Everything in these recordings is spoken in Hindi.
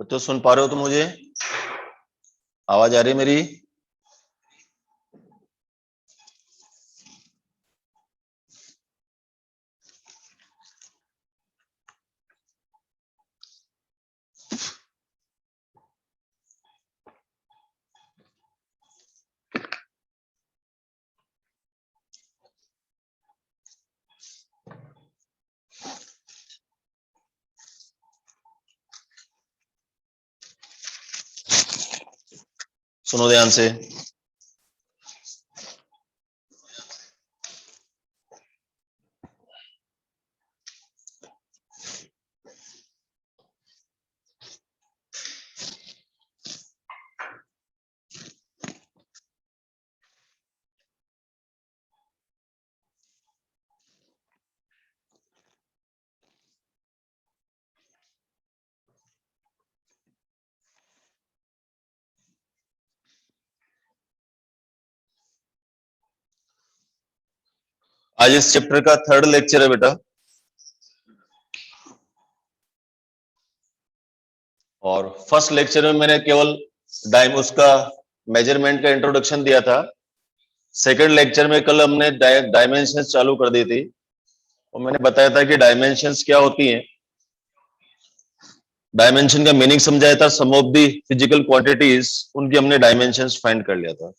बच्चों सुन पा रहे हो तुम मुझे? आवाज आ रही है मेरी? सुनो ध्यान से। आज इस चैप्टर का 3rd लेक्चर है बेटा, और फर्स्ट लेक्चर में मैंने केवल उसका मेजरमेंट का इंट्रोडक्शन दिया था। सेकंड लेक्चर में कल हमने डायमेंशंस चालू कर दी थी और मैंने बताया था कि डायमेंशंस क्या होती हैं। डायमेंशन का मीनिंग समझाया था, सम ऑफ दी फिजिकल क्वांटिटीज, उनकी हमने डायमेंशंस फाइंड कर लिया था।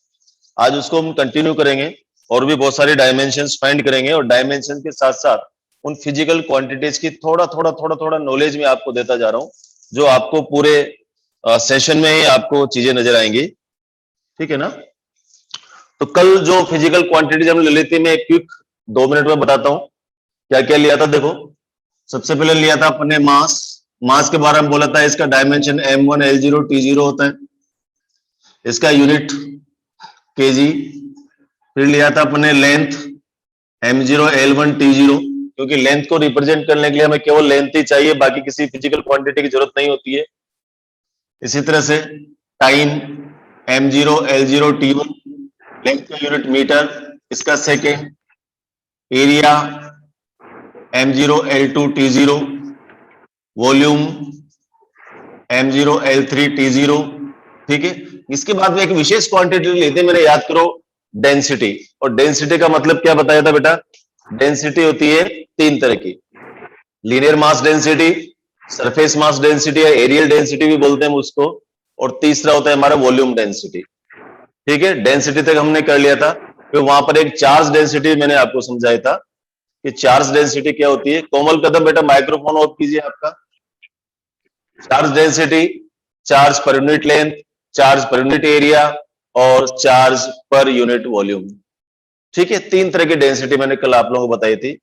आज उसको हम कंटिन्यू करेंगे और भी बहुत सारे डायमेंशंस फाइंड करेंगे, और डायमेंशन के साथ साथ उन फिजिकल क्वांटिटीज की थोड़ा नॉलेज में आपको देता जा रहा हूं, जो आपको पूरे सेशन में ही आपको चीजें नजर आएंगी। ठीक है ना? तो कल जो फिजिकल क्वांटिटीज हमने ले ली थी, मैं एक क्विक 2 मिनट में बताता हूं क्या क्या लिया था। देखो, सबसे पहले लिया था अपने मास के बारे में बोला था, इसका डायमेंशन m1 l0 t0 होता है, इसका यूनिट kg। फिर लिया था अपने लेंथ m0 l1 t0, क्योंकि लेंथ को रिप्रेजेंट करने के लिए हमें केवल लेंथ ही चाहिए, बाकी किसी फिजिकल क्वांटिटी की जरूरत नहीं होती है। इसी तरह से time m0 l0 t1, length का यूनिट मीटर, इसका second. Area m0 l2 t0, volume m0 l3 t0। ठीक है, इसके बाद में एक विशेष क्वांटिटी लेते हैं, मेरे याद करो, डेंसिटी। और डेंसिटी का मतलब क्या बताया था बेटा? डेंसिटी होती है 3 तरह की, linear mass density, surface mass density या एरियल डेंसिटी भी बोलते हैं उसको, और तीसरा होता है हमारा वॉल्यूम डेंसिटी। ठीक है, डेंसिटी तक हमने कर लिया था। फिर वहां पर एक चार्ज डेंसिटी मैंने आपको समझाया था कि चार्ज डेंसिटी क्या होती है। कोमल कदम बेटा माइक्रोफोन ऑफ कीजिए आपका। Charge density, charge per unit length, charge पर यूनिट एरिया और चार्ज पर यूनिट वॉल्यूम। ठीक है, 3 तरह की डेंसिटी मैंने कल आप लोगों को बताई थी।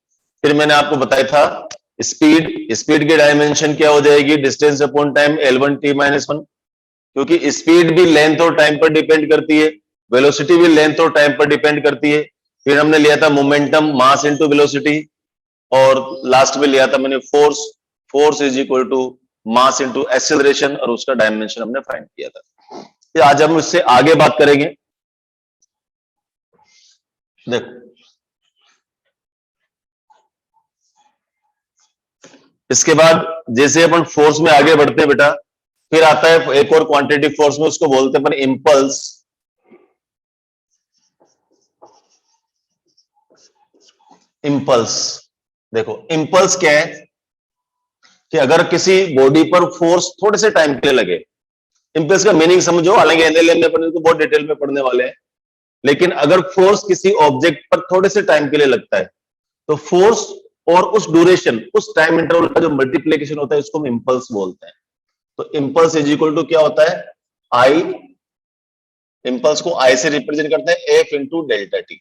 फिर मैंने आपको बताया था स्पीड की डायमेंशन क्या हो जाएगी? Distance upon time l1 t-1, क्योंकि स्पीड भी लेंथ और टाइम पर डिपेंड करती है, वेलोसिटी भी लेंथ और टाइम पर डिपेंड करती है। फिर हमने लिया था मोमेंटम, मास इनटू वेलोसिटी, और लास्ट में लिया था मैंने force is equal to mass into acceleration, और उसका डायमेंशन हमने फाइंड किया था। तो आज हम इससे आगे बात करेंगे। देखो, इसके बाद जैसे अपन फोर्स में आगे बढ़ते हैं बेटा, फिर आता है एक और क्वांटिटी फोर्स में, उसको बोलते हैं अपन इंपल्स। इंपल्स, देखो इंपल्स क्या है कि अगर किसी बॉडी पर फोर्स थोड़े से टाइम के लिए लगे, इंपल्स का मीनिंग समझो, हालांकि एनएलएम में अपन इसको बहुत डिटेल में पढ़ने वाले हैं, लेकिन अगर फोर्स किसी ऑब्जेक्ट पर थोड़े से टाइम के लिए लगता है, तो फोर्स और उस ड्यूरेशन, उस टाइम इंटरवल का जो मल्टीप्लीकेशन होता है, उसको हम इंपल्स बोलते हैं। तो इंपल्स इज इक्वल टू क्या होता है? आई, इंपल्स को आई से रिप्रेजेंट करते हैं एफ इंटू डेल्टा टी।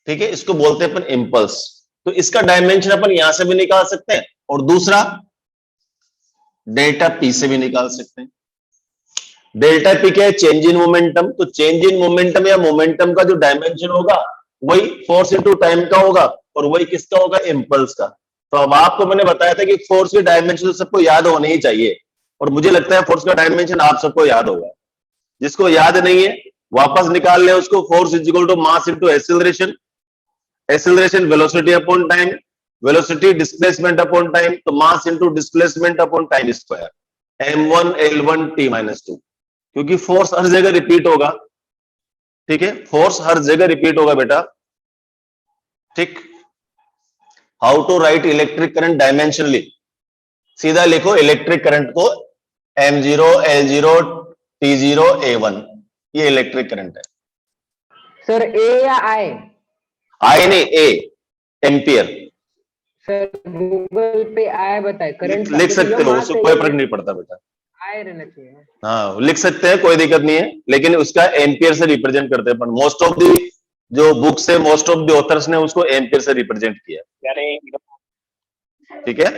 ठीक है, इसको बोलते हैं अपन इंपल्स। तो इसका डायमेंशन अपन यहां से भी निकाल सकते हैं, और दूसरा डेल्टा पी से भी निकाल सकते हैं। डेल्टा पी क्या है? Change in momentum. तो चेंज इन मोमेंटम या मोमेंटम का जो डायमेंशन होगा, वही फोर्स इंटू टाइम का होगा, और वही किसका होगा? इंपल्स का। तो अब आपको मैंने बताया था कि फोर्स के डायमेंशन तो सबको याद होने ही चाहिए, और मुझे लगता है फोर्स का डायमेंशन आप सबको याद होगा। जिसको याद नहीं है वापस निकाल ले उसको। Force is equal to mass into acceleration, acceleration velocity upon time, velocity displacement upon time, तो mass into displacement upon time square. m1l1t-2, क्योंकि फोर्स हर जगह रिपीट होगा। ठीक है, फोर्स हर जगह रिपीट होगा बेटा। ठीक, how to write electric current dimensionally, सीधा लिखो इलेक्ट्रिक करंट को m0 l0 t0 a1, ये इलेक्ट्रिक करंट है सर। ए या आई? आई नहीं, ए, एम्पियर। सर गूगल पे आई बताए करंट लिख सकते हो, उसको कोई फर्क नहीं पड़ता बेटा। आई रहना चाहिए। हाँ लिख सकते हैं, कोई दिक्कत नहीं है, लेकिन उसका एम्पियर से रिप्रेजेंट करते हैं। मोस्ट ऑफ द जो बुक्स है, मोस्ट ऑफ द ऑथर्स ने उसको एम्पियर से रिप्रेजेंट किया। ठीक है,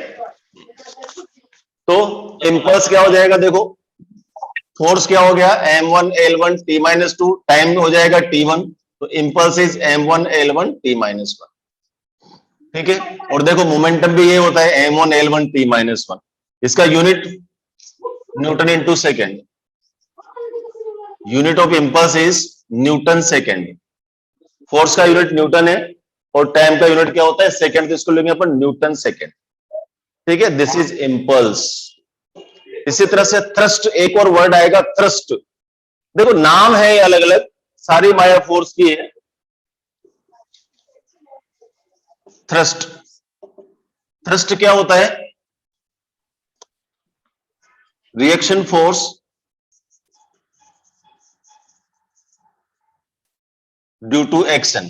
तो इंपल्स क्या हो जाएगा, देखो फोर्स क्या हो गया m1l1 t-2, टाइम हो जाएगा t1, तो इंपल्स इज m1l1 t-1। ठीक है, और देखो मोमेंटम भी ये होता है m1l1 t-1, इसका unit Newton into second, unit of impulse is Newton second. Force का यूनिट न्यूटन है और टाइम का यूनिट क्या होता है, सेकेंड, तो इसको लेंगे अपन न्यूटन सेकेंड। ठीक है, दिस इज इंपल्स। इसी तरह से थ्रस्ट, एक और वर्ड आएगा थ्रस्ट। देखो नाम है ये अलग अलग, सारी माया फोर्स की है। थ्रस्ट, थ्रस्ट क्या होता है, reaction force due to action.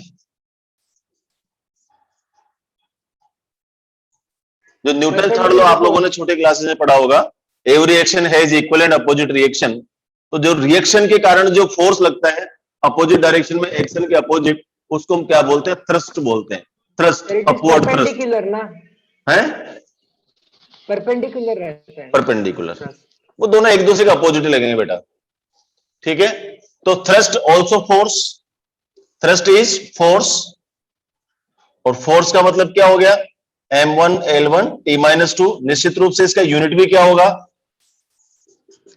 जो न्यूटन थर्ड लॉ आप लोगों ने छोटे क्लासेस में पढ़ा होगा, every action has equal and opposite reaction. तो जो रिएक्शन के कारण जो फोर्स लगता है अपोजिट डायरेक्शन में, एक्शन के अपोजिट, उसको हम क्या बोलते हैं, थ्रस्ट बोलते हैं। थ्रस्ट, अपवर्ड थ्रस्ट परपेंडिकुलर ना है, परपेंडिकुलर रहता है, परपेंडिकुलर, वो दोनों एक दूसरे के अपोजिट लगेंगे बेटा। ठीक है, तो thrust also force, thrust is force, और फोर्स का मतलब क्या हो गया m1l1 t-2। निश्चित रूप से इसका यूनिट भी क्या होगा,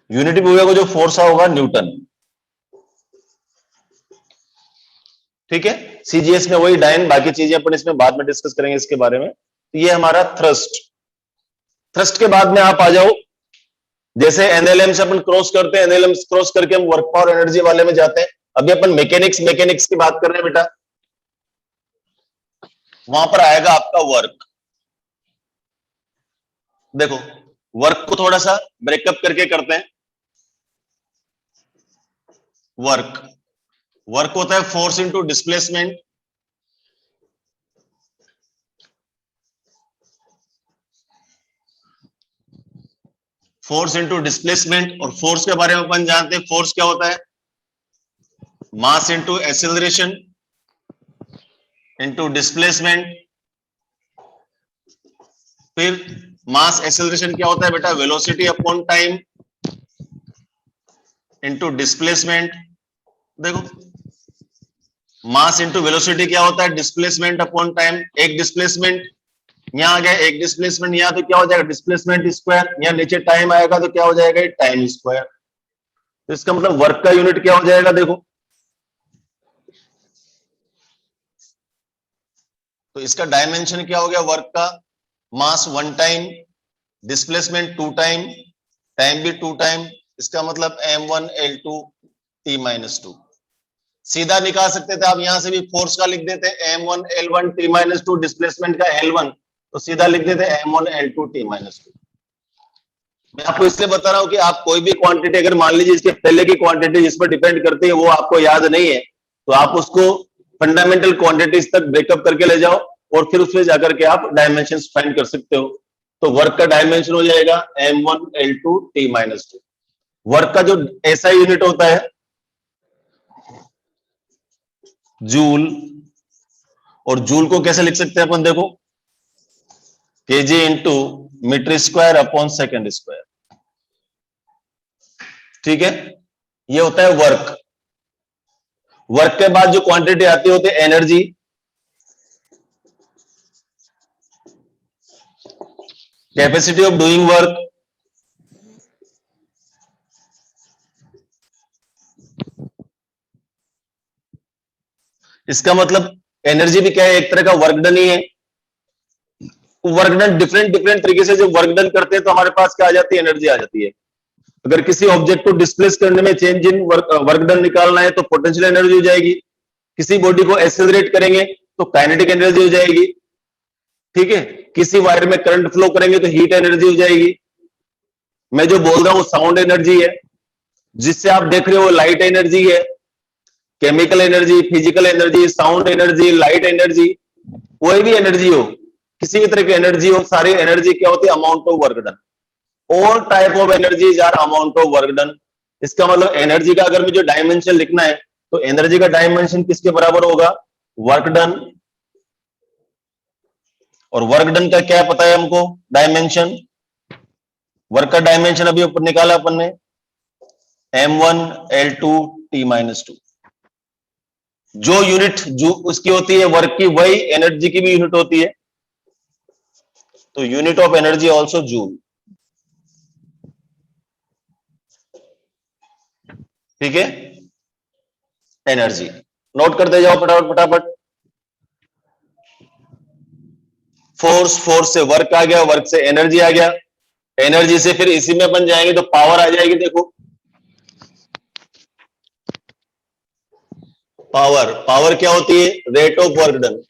यूनिट भी होगा जो फोर्स होगा न्यूटन। ठीक है, सीजीएस में वही डाइन, बाकी चीजें अपन इसमें बाद में डिस्कस करेंगे इसके बारे में। तो ये हमारा थ्रस्ट। थ्रस्ट के बाद में आप आ जाओ, जैसे एनएलएम से अपन क्रॉस करते हैं, एनएलएम क्रॉस करके हम वर्क पावर एनर्जी वाले में जाते हैं। अभी अपन मैकेनिक्स की बात कर रहे हैं बेटा, वहां पर आएगा आपका वर्क। देखो वर्क को थोड़ा सा ब्रेकअप करके करते हैं। वर्क, वर्क होता है force into displacement. Force into displacement, और फोर्स के बारे में अपन जानते हैं, फोर्स क्या होता है, मास इंटू एक्सेलरेशन इंटू डिस्प्लेसमेंट। फिर मास एक्सेलरेशन क्या होता है बेटा, velocity upon time into displacement. देखो मास इंटू वेलोसिटी क्या होता है, डिस्प्लेसमेंट अपॉन टाइम। एक डिस्प्लेसमेंट यहां आ गया, एक डिस्प्लेसमेंट यहां, तो क्या हो जाएगा डिस्प्लेसमेंट स्क्वायर। यहां नीचे टाइम आएगा तो क्या हो जाएगा, टाइम स्क्वायर। तो इसका मतलब वर्क का यूनिट क्या हो जाएगा, देखो तो इसका डायमेंशन क्या हो गया वर्क का, मास 1 टाइम, डिस्प्लेसमेंट 2 टाइम, टाइम भी 2 टाइम। इसका मतलब m1l2 t-2। सीधा निकाल सकते थे आप, यहां से भी फोर्स का लिख देते m1l1 t-2, डिस्प्लेसमेंट का l1, तो सीधा लिख देते m1l2 t-2। मैं आपको इसलिए बता रहा हूं कि आप कोई भी क्वांटिटी, अगर मान लीजिए इसके पहले की क्वांटिटी जिस पर डिपेंड करती है वो आपको याद नहीं है, तो आप उसको फंडामेंटल क्वांटिटीज तक ब्रेकअप करके ले जाओ और फिर उसमें जाकर के आप डायमेंशंस फाइंड कर सकते हो। तो वर्क का डायमेंशन हो जाएगा m1l2 t-2। वर्क का जो ऐसा यूनिट होता है जूल, और जूल को कैसे लिख सकते हैं अपन, देखो kg into metre square upon second square. ठीक है, ये होता है वर्क। वर्क के बाद जो क्वांटिटी आती होती है energy, capacity of doing work, इसका मतलब एनर्जी भी क्या है, एक तरह का वर्क डन ही है। वर्क डन डिफरेंट डिफरेंट तरीके से जब वर्क डन करते हैं तो हमारे पास क्या आ जाती है, एनर्जी आ जाती है। अगर किसी ऑब्जेक्ट को डिस्प्लेस करने में चेंज इन वर्क डन निकालना है तो पोटेंशियल एनर्जी हो जाएगी। किसी बॉडी को एक्सेलरेट करेंगे तो काइनेटिक एनर्जी हो जाएगी। ठीक है, किसी वायर में करंट फ्लो करेंगे तो हीट एनर्जी हो जाएगी। मैं जो बोल रहा हूं साउंड एनर्जी है, जिससे आप देख रहे हो लाइट एनर्जी है, chemical energy, physical energy, sound energy, light energy, कोई भी एनर्जी हो, किसी भी तरह की एनर्जी हो, सारी एनर्जी क्या होती है? Amount of work done. All type of energies are amount of work done. इसका मतलब एनर्जी का अगर मुझे डायमेंशन लिखना है तो एनर्जी का डायमेंशन किसके बराबर होगा? Work done. और वर्क डन का क्या पता है हमको? डायमेंशन। वर्क का डायमेंशन अभी ऊपर निकाला अपन ने, m1 l2 t-2। जो यूनिट जो उसकी होती है वर्क की, वही एनर्जी की भी यूनिट होती है। तो unit of energy also joule. ठीक है, एनर्जी नोट करते जाओ फटाफट फटाफट। फोर्स, फोर्स से वर्क आ गया, वर्क से एनर्जी आ गया, एनर्जी से फिर इसी में अपन जाएंगे तो पावर आ जाएगी। देखो पावर, पावर क्या होती है? Rate of work done.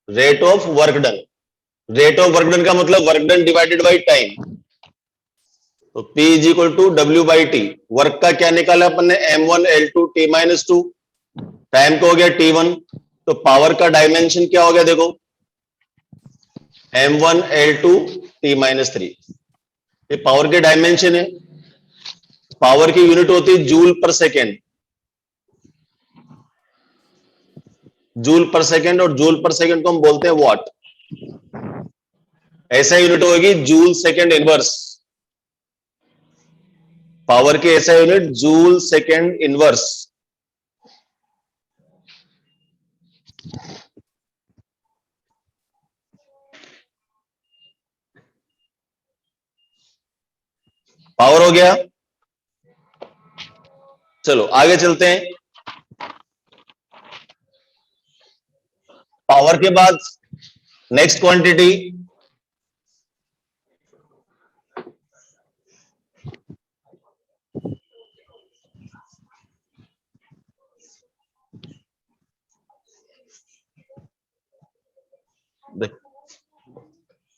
Rate of work done, rate of work done का मतलब work done divided by time. तो P is equal to W by T. Work का क्या निकाला अपन ने? m1 l2 t-2। टाइम को हो गया t1। तो पावर का डायमेंशन क्या हो गया? देखो m1 l2 t-3। ये पावर के डायमेंशन है। पावर की यूनिट होती है जूल पर सेकेंड। जूल पर सेकेंड, और जूल पर सेकेंड को हम बोलते हैं वॉट। ऐसा यूनिट होगी जूल सेकेंड इनवर्स। पावर की ऐसा unit joule second inverse. Power हो गया। चलो आगे चलते हैं। पावर के बाद नेक्स्ट क्वांटिटी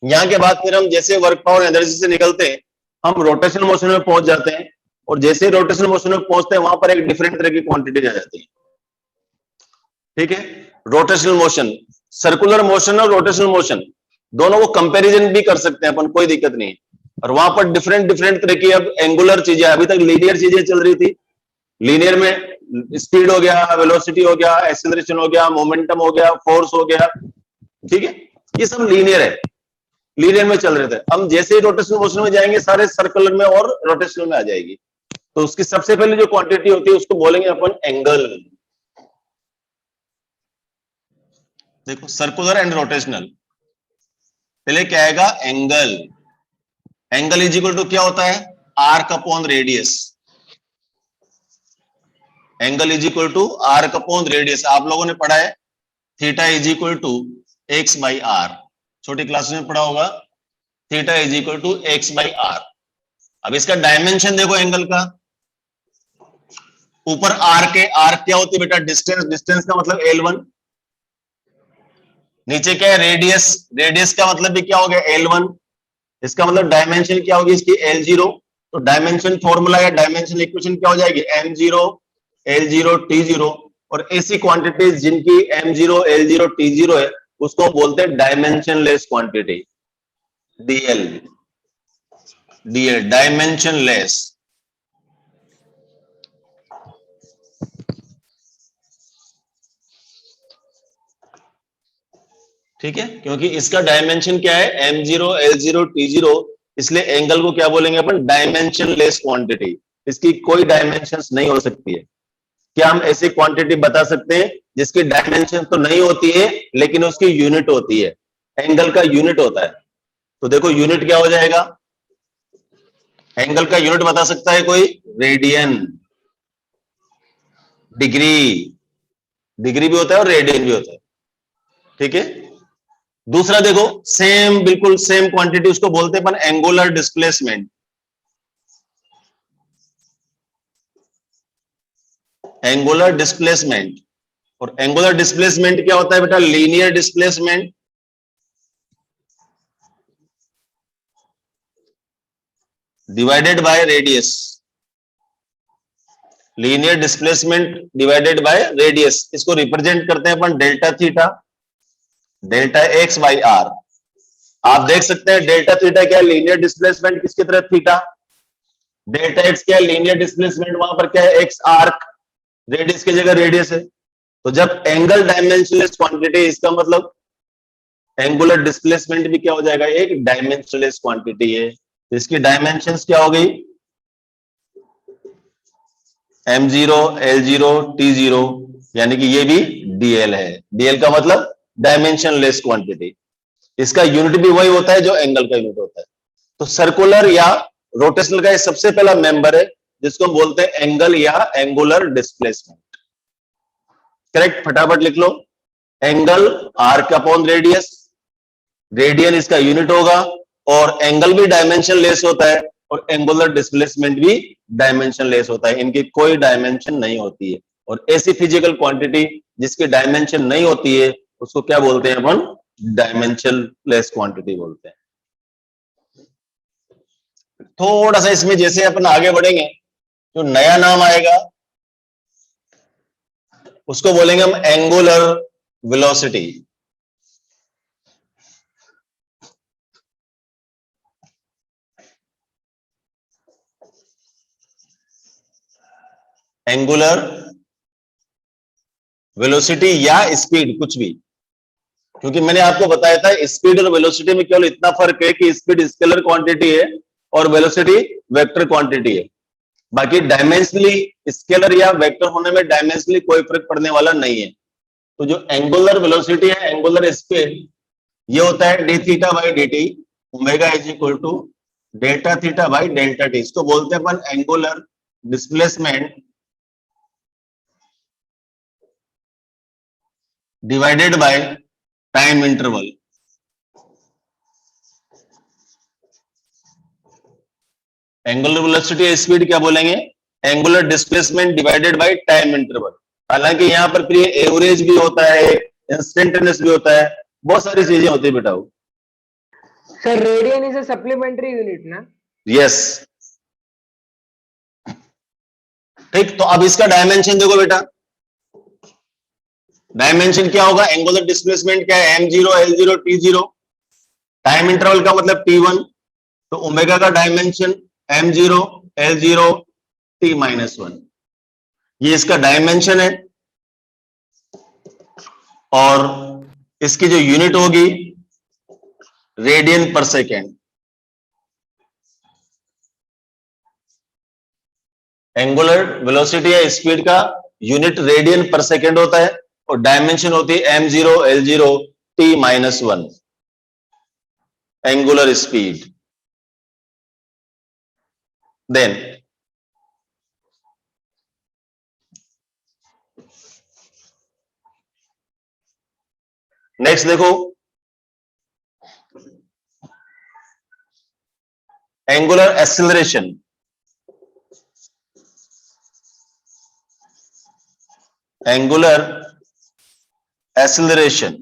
यहां के बाद फिर हम जैसे वर्क पावर एनर्जी से निकलते हैं, हम रोटेशनल मोशन में पहुंच जाते हैं। और जैसे ही रोटेशनल मोशन में पहुंचते हैं, वहां पर एक डिफरेंट तरह की क्वांटिटी आ जाती है। ठीक है, रोटेशनल मोशन, सर्कुलर मोशन और रोटेशनल मोशन दोनों को कंपैरिजन भी कर सकते हैं अपन, कोई दिक्कत नहीं। और वहां पर डिफरेंट डिफरेंट तरह की अब एंगुलर चीजें, अभी तक लीनियर चीजें चल रही थी। लीनियर में स्पीड हो गया, वेलोसिटी हो गया, एक्सेलरेशन हो गया, मोमेंटम हो गया, फोर्स हो गया। ठीक है, ये सब लीनियर है, लीनियर में चल रहे थे। हम जैसे ही रोटेशनल मोशन में जाएंगे, सारे सर्कुलर में और रोटेशनल में आ जाएगी। तो उसकी सबसे पहले जो क्वांटिटी होती है उसको बोलेंगे अपन एंगल। देखो सर्कुलर एंड रोटेशनल, पहले क्या आएगा? Angle. Angle is equal to क्या होता है? Arc upon radius. Angle is equal to arc upon radius. आप लोगों ने पढ़ा है theta is equal to X by R, छोटी क्लास में पढ़ा होगा। Theta is equal to X by R. अब इसका डायमेंशन देखो एंगल का। ऊपर आर के, आर क्या होती है बेटा? डिस्टेंस। डिस्टेंस का मतलब L1। नीचे क्या है? रेडियस। रेडियस का मतलब भी क्या हो गया? L1। इसका मतलब डायमेंशन क्या होगी इसकी? L0। तो डायमेंशन फॉर्मूला या डायमेंशन इक्वेशन क्या हो जाएगी? m0 L0 T0। और ऐसी क्वांटिटीज जिनकी m0 L0 T0 है, उसको बोलते हैं dimension less quantity, DL। DL dimension less. ठीक है, क्योंकि इसका डायमेंशन क्या है? m0 L0 T0। इसलिए एंगल को क्या बोलेंगे अपन? Dimension less quantity. इसकी कोई डायमेंशंस नहीं हो सकती है। क्या हम ऐसी क्वांटिटी बता सकते हैं जिसकी डायमेंशन तो नहीं होती है लेकिन उसकी यूनिट होती है? एंगल का यूनिट होता है। तो देखो यूनिट क्या हो जाएगा? एंगल का यूनिट बता सकता है कोई? रेडियन। डिग्री, डिग्री भी होता है और रेडियन भी होता है। ठीक है, दूसरा देखो, सेम, बिल्कुल सेम क्वांटिटी, उसको बोलते हैं अपन एंगुलर डिस्प्लेसमेंट। एंगुलर डिस्प्लेसमेंट, और एंगुलर डिस्प्लेसमेंट क्या होता है बेटा? Linear displacement divided by radius. Linear displacement divided by radius, इसको रिप्रेजेंट करते हैं अपन delta theta, delta X by R. आप देख सकते हैं डेल्टा थीटा क्या है? लीनियर डिस्प्लेसमेंट किसकी तरफ? थीटा। डेल्टा एक्स क्या है? लीनियर डिस्प्लेसमेंट, वहां पर क्या है? एक्स आर्क, रेडियस की जगह रेडियस है। तो जब एंगल डायमेंशनलेस क्वांटिटी, इसका मतलब एंगुलर डिस्प्लेसमेंट भी क्या हो जाएगा? एक डायमेंशनलेस क्वांटिटी है। तो इसकी डायमेंशंस क्या हो गई? m0, l0, t0, यानी कि ये भी dl है। dl का मतलब डायमेंशनलेस क्वांटिटी। इसका यूनिट भी वही होता है जो एंगल का यूनिट होता है। तो सर्कुलर या रोटेशनल का ये सबसे पहला मेंबर है जिसको हम बोलते हैं एंगल या एंगुलर डिस्प्लेसमेंट। करेक्ट, फटाफट लिख लो। Angle arc upon radius, radian इसका यूनिट होगा, और एंगल भी डायमेंशन लेस होता है, और एंगुलर डिस्प्लेसमेंट भी डायमेंशन लेस होता है। इनकी कोई डायमेंशन नहीं होती है। और ऐसी फिजिकल क्वांटिटी जिसकी डायमेंशन नहीं होती है उसको क्या बोलते हैं अपन? डायमेंशन लेस क्वांटिटी बोलते हैं। थोड़ा सा इसमें जैसे अपन आगे बढ़ेंगे, जो नया नाम आएगा उसको बोलेंगे हम एंगुलर वेलोसिटी। एंगुलर वेलोसिटी या स्पीड, कुछ भी, क्योंकि मैंने आपको बताया था स्पीड और वेलोसिटी में केवल इतना फर्क है कि स्पीड स्केलर क्वांटिटी है और वेलोसिटी वेक्टर क्वांटिटी है। बाकी डायमेंशनली स्केलर या वेक्टर होने में डायमेंशनली कोई फर्क पड़ने वाला नहीं है। तो जो एंगुलर वेलोसिटी है, एंगुलर स्पीड, ये होता है D theta by D T, omega is equal to delta theta by delta T. इसको बोलते हैं अपन angular displacement divided by time interval. Angular velocity speed क्या बोलेंगे? Angular displacement divided by time interval. हालांकि यहाँ पर फिर एवरेज भी होता है, इंस्टेंटेनियस भी होता है, बहुत सारी चीजें होती है बेटा। Sir radian is a supplementary unit ना? यस, ठीक। तो अब इसका डायमेंशन देखो बेटा, डायमेंशन क्या होगा? एंगुलर डिस्प्लेसमेंट क्या है? m0, l0, t0। Time interval का मतलब t1, तो ओमेगा का डायमेंशन m0, l0, t-1, ये इसका डायमेंशन है। और इसकी जो यूनिट होगी radian per second. Angular velocity या स्पीड का यूनिट रेडियन पर सेकेंड होता है, और डायमेंशन होती है m0, l0, t-1, angular speed. Then next देखो, angular acceleration. Angular acceleration,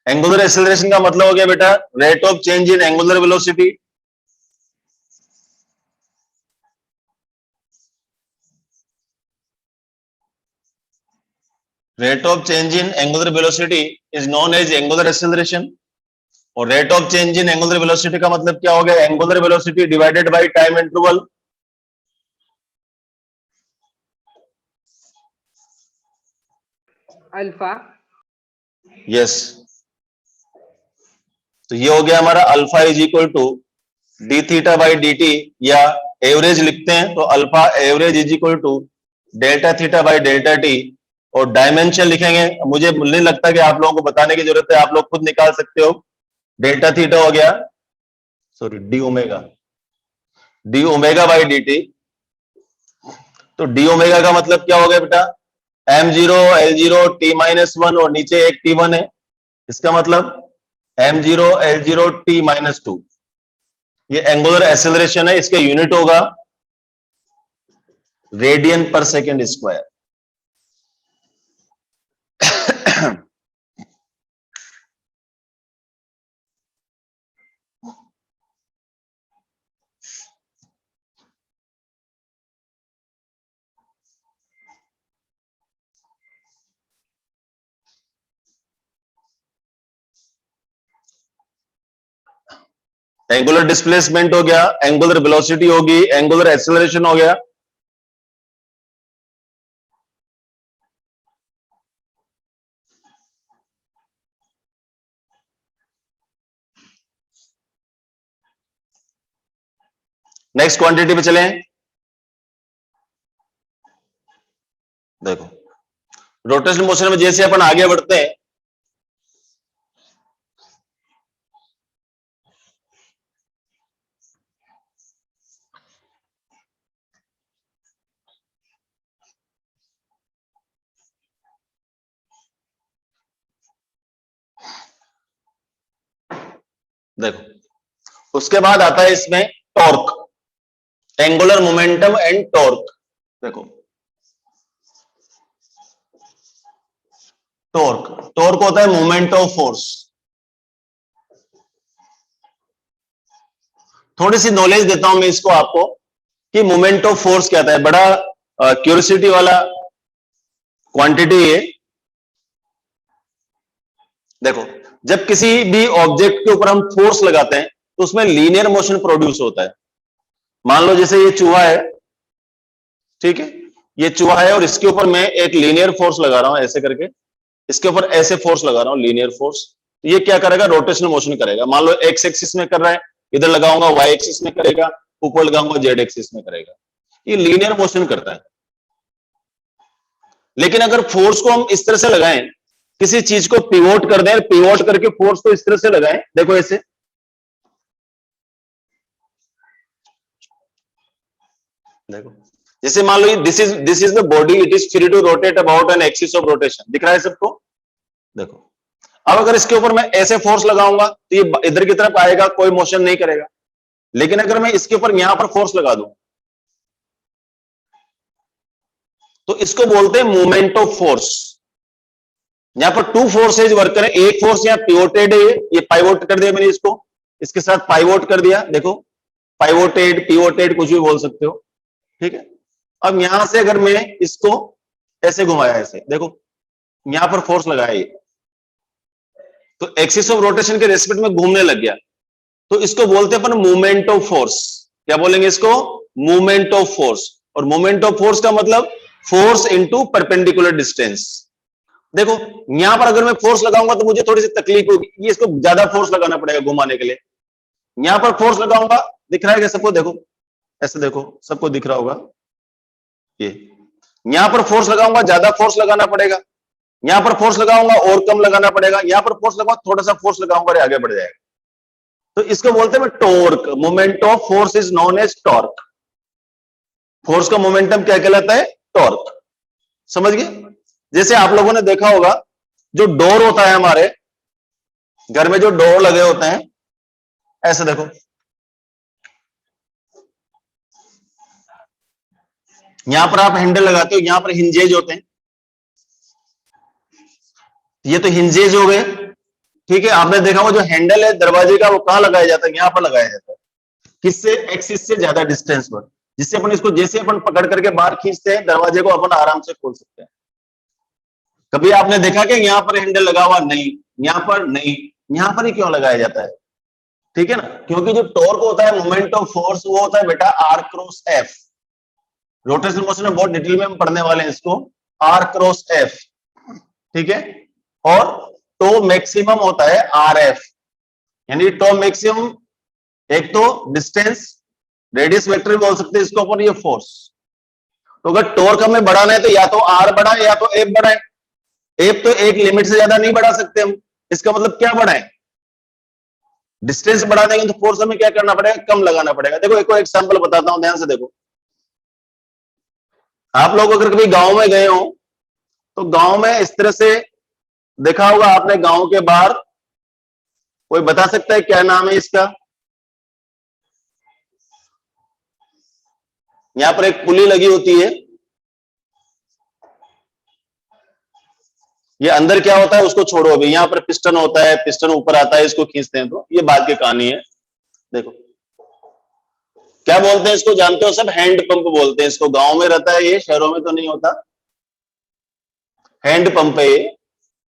angular acceleration का मतलब हो गया बेटा rate of change in angular velocity. Rate of change in angular velocity is known as angular acceleration. और rate of change in angular velocity का मतलब क्या हो गया? Angular velocity divided by time interval. Alpha. Yes, तो ये हो गया हमारा alpha is equal to D theta by D T, या एवरेज लिखते हैं तो alpha average is equal to delta theta by delta T. और डायमेंशन लिखेंगे, मुझे नहीं लगता कि आप लोगों को बताने की जरूरत है, आप लोग खुद निकाल सकते हो। डेल्टा थीटा हो गया, sorry D omega by D T. तो डी ओमेगा का मतलब क्या हो गया बेटा? m0, l0, t-1, और नीचे एक t1 है, इसका मतलब m0 l0 t-2, ये एंगुलर एक्सेलरेशन है, इसका यूनिट होगा radian per second square. Angular displacement हो गया, एंगुलर वेलोसिटी होगी, एंगुलर एक्सेलरेशन हो गया। नेक्स्ट क्वांटिटी पे चलें। देखो रोटेशनल मोशन में जैसे अपन आगे बढ़ते हैं, देखो उसके बाद आता है इसमें torque, angular momentum and torque. देखो टॉर्क, टॉर्क होता है मोमेंट ऑफ फोर्स। थोड़ी सी नॉलेज देता हूं मैं इसको आपको कि मोमेंट ऑफ फोर्स क्या था। बड़ा क्यूरियोसिटी वाला क्वांटिटी है। देखो जब किसी भी ऑब्जेक्ट के ऊपर हम फोर्स लगाते हैं तो उसमें लीनियर मोशन प्रोड्यूस होता है। मान लो जैसे ये चूहा है, ठीक है, ये चूहा है और इसके ऊपर मैं एक लीनियर फोर्स लगा रहा हूं ऐसे करके, इसके ऊपर ऐसे फोर्स लगा रहा हूं लीनियर फोर्स, तो ये क्या करेगा, रोटेशनल मोशन करेगा। मान लो एक्स एक्सिस में कर रहा है, इधर लगाऊंगा वाई एक्सिस में करेगा, ऊपर लगाऊंगा जेड एक्सिस में करेगा, ये लीनियर मोशन करता है। लेकिन अगर फोर्स को हम इस तरह से लगाएं, किसी चीज को पिवोट कर दें, पिवोट करके फोर्स को इस तरह से लगाएं, देखो ऐसे, देखो जैसे मान लो this is the body, it is free to rotate about an axis of rotation, दिख रहा है सबको। देखो अब अगर इसके ऊपर मैं ऐसे फोर्स लगाऊंगा तो ये इधर की तरफ आएगा, कोई मोशन नहीं करेगा। लेकिन अगर मैं इसके ऊपर यहां पर फोर्स लगा दूं तो इसको बोलते हैं मोमेंट ऑफ फोर्स। यहां पर टू फोर्सेज वर्क करें, एक फोर्स यहां पिवोटेड है, ये पाइवोट कर दिया मैंने इसको, इसके साथ पाइवोट कर दिया, देखो पाइवोटेड पिवोटेड कुछ भी बोल सकते हो, ठीक है। अब यहां से अगर मैं इसको ऐसे घुमाया, ऐसे देखो यहां पर फोर्स लगाया ये, तो एक्सिस ऑफ रोटेशन के रेस्पेक्ट में घूमने लग गया, तो इसको बोलते हैं अपन मूवमेंट ऑफ फोर्स। क्या बोलेंगे इसको, मूवमेंट ऑफ फोर्स। और मूवमेंट ऑफ फोर्स का मतलब फोर्स इनटू परपेंडिकुलर डिस्टेंस। देखो यहां पर अगर मैं फोर्स लगाऊंगा तो मुझे थोड़ी सी तकलीफ होगी, ये इसको ज्यादा फोर्स लगाना पड़ेगा घुमाने के लिए। यहां पर फोर्स लगाऊंगा, दिख रहा है क्या सबको, देखो ऐसे, देखो सबको दिख रहा होगा, ये यहां पर फोर्स लगाऊंगा, ज्यादा फोर्स लगाना पड़ेगा, यहां पर फोर्स लगाऊंगा और कम लगाना पड़ेगा, यहां पर फोर्स लगाऊंगा थोड़ा सा फोर्स लगाऊंगा और आगे बढ़ जाएगा। तो इसको बोलते हैं torque. Moment of force is known as torque. Force का मोमेंटम क्या कहलाता है, टॉर्क। समझ गए। जैसे आप लोगों ने देखा होगा जो डोर होता है हमारे घर में, जो डोर लगे होते हैं, ऐसे देखो यहां पर आप हैंडल लगाते हो, यहां पर हिंजेज होते हैं, ये तो हिंजेज हो गए, ठीक है। आपने देखा वो जो हैंडल है दरवाजे का, वो कहां लगाया जाता है, यहां पर लगाया जाता है, किससे, एक्सिस से ज्यादा डिस्टेंस पर, जिससे अपन इसको जैसे अपन पकड़ करके बाहर खींचते हैं, दरवाजे को अपन आराम से खोल सकते हैं। कभी आपने देखा कि यहां पर हैंडल लगा हुआ, नहीं, यहां पर नहीं, यहां पर ही क्यों लगाया जाता है, ठीक है ना, क्योंकि जो टॉर्क होता है, मोमेंट ऑफ फोर्स, वो होता है बेटा R cross F. Rotational motion में बहुत डिटेल में हम पढ़ने वाले हैं इसको, आर क्रॉस एफ, ठीक है। और टो मैक्सिमम होता है आर एफ, यानी टो मैक्सिमम, एक तो डिस्टेंस, रेडियस वेक्टर बोल सकते हैं इसको अपन, ये फोर्स। तो अगर टॉर्क हमें बढ़ाना है तो या तो आर बढ़ाए या तो एफ बढ़ाए। एफ तो एक लिमिट से ज्यादा नहीं बढ़ा सकते हम, इसका मतलब क्या बढ़ाए, डिस्टेंस बढ़ा देंगे तो फोर्स हमें क्या करना पड़ेगा, कम लगाना पड़ेगा। देखो एक एग्जांपल बताता हूं, ध्यान से देखो। आप लोग अगर कभी गांव में गए हो तो गांव में इस तरह से देखा होगा आपने गांव के बाहर, कोई बता सकता है क्या नाम है इसका? यहां पर एक पुली लगी होती है, ये अंदर क्या होता है उसको छोड़ो, अभी यहां पर पिस्टन होता है, पिस्टन ऊपर आता है, इसको खींचते हैं, तो ये बाद की कहानी है। देखो क्या बोलते हैं इसको, जानते हो सब? हैंड पंप बोलते हैं इसको। गांव में रहता है ये, शहरों में तो नहीं होता। हैंड पंप है ये।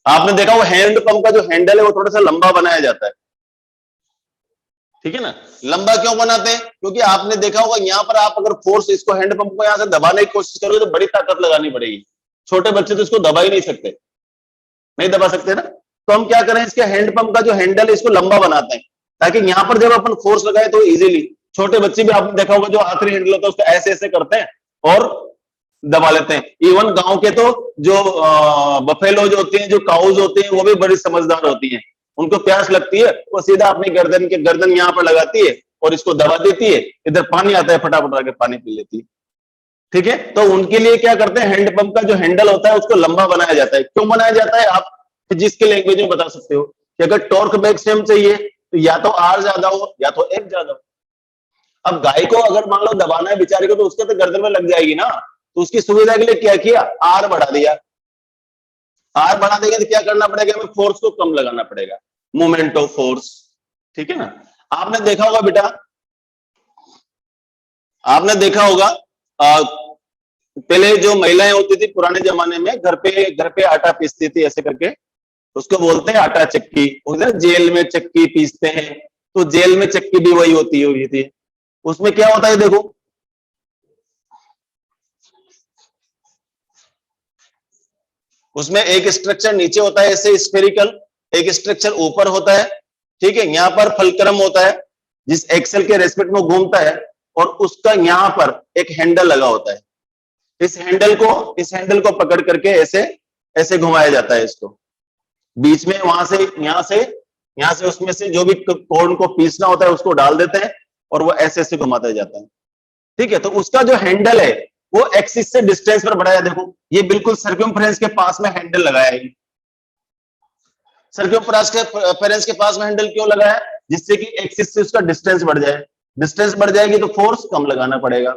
आपने देखा वो हैंड पंप का जो हैंडल है वो थोड़ा सा लंबा बनाया जाता है, ठीक है ना? लंबा क्यों बनाते हैं? क्योंकि आपने देखा होगा यहाँ पर आप अगर फोर्स इसको हैंड पंप को यहां से दबाने की कोशिश करोगे तो बड़ी ताकत लगानी पड़ेगी। छोटे बच्चे तो इसको दबा ही नहीं सकते, नहीं दबा सकते ना। तो हम क्या करें, इसके हैंड पंप का जो हैंडल है इसको लंबा बनाते हैं, ताकि यहाँ पर जब अपन फोर्स लगाए तो इजीली, छोटे बच्चे भी आपने देखा होगा जो आखिरी हैंडल होता है उसको ऐसे ऐसे करते हैं और दबा लेते हैं। इवन गांव के तो जो बफेलो जो होते हैं, जो काउज होते हैं, वो भी बड़ी समझदार होती हैं। उनको प्यास लगती है, वो सीधा अपनी गर्दन यहाँ पर लगाती है और इसको दबा देती है, इधर पानी आता है, फटाफट आके पानी पी लेती है, ठीक है। तो उनके लिए क्या करते हैं, हैंड पंप का जो हैंडल होता है उसको लंबा बनाया जाता है। क्यों बनाया जाता है? आप फिजिक्स के लैंग्वेज में बता सकते हो कि अगर टॉर्क मैक्सिमम चाहिए तो या तो आर ज्यादा हो या तो एफ ज्यादा हो। अब गाय को अगर मान लो दबाना है बेचारे को, तो उसके तो गर्दन में लग जाएगी ना, तो उसकी सुविधा के लिए क्या किया, आर बढ़ा दिया। आर बढ़ा देंगे तो क्या करना पड़ेगा, हमें फोर्स को कम लगाना पड़ेगा, मोमेंट ऑफ फोर्स, ठीक है ना। आपने देखा होगा बेटा, आपने देखा होगा पहले जो महिलाएं होती थी पुराने जमाने में, घर पे आटा पीसती थी ऐसे करके, उसको बोलते हैं आटा चक्की। जेल में चक्की पीसते हैं, तो जेल में चक्की भी वही होती हुई थी। उसमें क्या होता है देखो, उसमें एक स्ट्रक्चर नीचे होता है ऐसे स्फेरिकल, एक स्ट्रक्चर ऊपर होता है, ठीक है। यहाँ पर फलक्रम होता है जिस एक्सेल के रेस्पेक्ट में घूमता है, और उसका यहाँ पर एक हैंडल लगा होता है। इस हैंडल को पकड़ करके ऐसे ऐसे घुमाया जाता है इसको, बीच में वहां से यहाँ से उसमें से जो भी कॉर्न को पीसना होता है उसको डाल देते हैं और वो ऐसे ऐसे घुमाता जाता है, ठीक है। तो उसका जो हैंडल है वो एक्सिस से डिस्टेंस पर बढ़ाया। देखो ये बिल्कुल सर्कमफ्रेंस के पास में हैंडल लगाया है। सर्कमफ्रेंस के पास में हैंडल क्यों लगाया? जिससे कि एक्सिस से उसका डिस्टेंस बढ़ जाए। डिस्टेंस बढ़ जाएगी तो फोर्स कम लगाना पड़ेगा,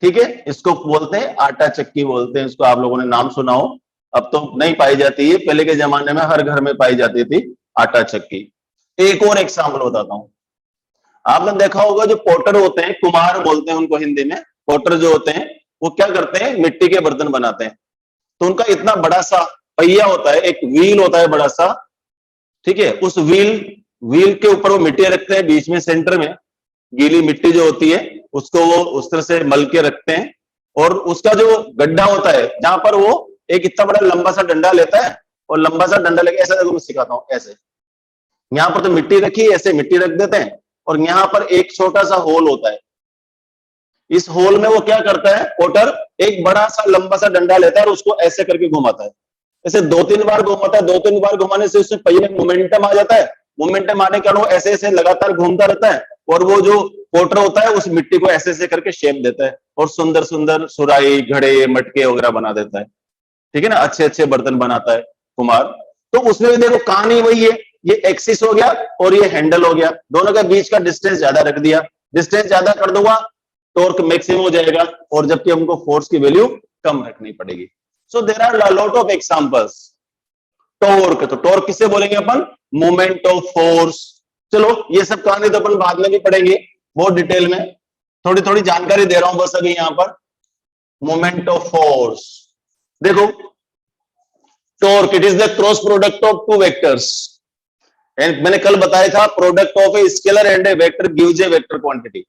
ठीक है। इसको बोलते हैं आटा चक्की बोलते हैं इसको। आप लोगों ने नाम सुना हो, अब तो नहीं पाई जाती है, पहले के जमाने में हर घर में पाई जाती थी आटा चक्की। एक और एग्जांपल बताता हूं। आपने देखा होगा जो पोटर होते हैं, कुम्हार बोलते हैं उनको हिंदी में, पोटर जो होते हैं वो क्या करते हैं, मिट्टी के बर्तन बनाते हैं। तो उनका इतना बड़ा सा पहिया होता है, एक व्हील होता है बड़ा सा, ठीक है। उस व्हील के ऊपर वो मिट्टी रखते हैं, बीच में सेंटर में गीली मिट्टी जो होती है उसको वो उस तरह से मल के रखते हैं, और उसका जो गड्ढा होता है जहां पर वो एक इतना बड़ा लंबा सा डंडा लेता है, और लंबा सा डंडा लेके ऐसा, देखो मैं सिखाता हूं, ऐसे यहां पर तो मिट्टी रखी, ऐसे मिट्टी रख देते हैं, और यहां पर एक छोटा सा होल होता है। इस होल में वो क्या करता है, पोटर एक बड़ा सा लंबा सा डंडा लेता है और उसको ऐसे करके घुमाता है। ऐसे 2-3 बार घुमाता है, 2-3 बार घुमाने से उसमें पहिए में मोमेंटम आ जाता है। मोमेंटम आने के कारण वो ऐसे ऐसे लगातार घूमता रहता है, और वो जो पोटर होता है उस मिट्टी को ऐसे ऐसे करके शेप देता है, और सुंदर सुंदर सुराही, घड़े, मटके वगैरह बना देता है, ठीक है ना। अच्छे अच्छे बर्तन बनाता है कुम्हार। तो उसमें भी देखो कहानी वही है, ये एक्सिस हो गया और ये हैंडल हो गया, दोनों के बीच का डिस्टेंस ज्यादा रख दिया। डिस्टेंस ज्यादा कर दूंगा टॉर्क मैक्सिमम हो जाएगा, और जबकि हमको फोर्स की वैल्यू कम रखनी पड़ेगी। So there are lot of examples. Torque, तो टॉर्क किसे बोलेंगे अपन, मोमेंट ऑफ फोर्स। चलो ये सब कहानी तो अपन बाद में भी पढ़ेंगे बहुत डिटेल में, थोड़ी थोड़ी जानकारी दे रहा हूं बस अभी। यहां पर मोमेंट ऑफ फोर्स देखो, torque it is the cross product of two vectors, and मैंने कल बताया था product of a scalar and a vector gives a vector quantity,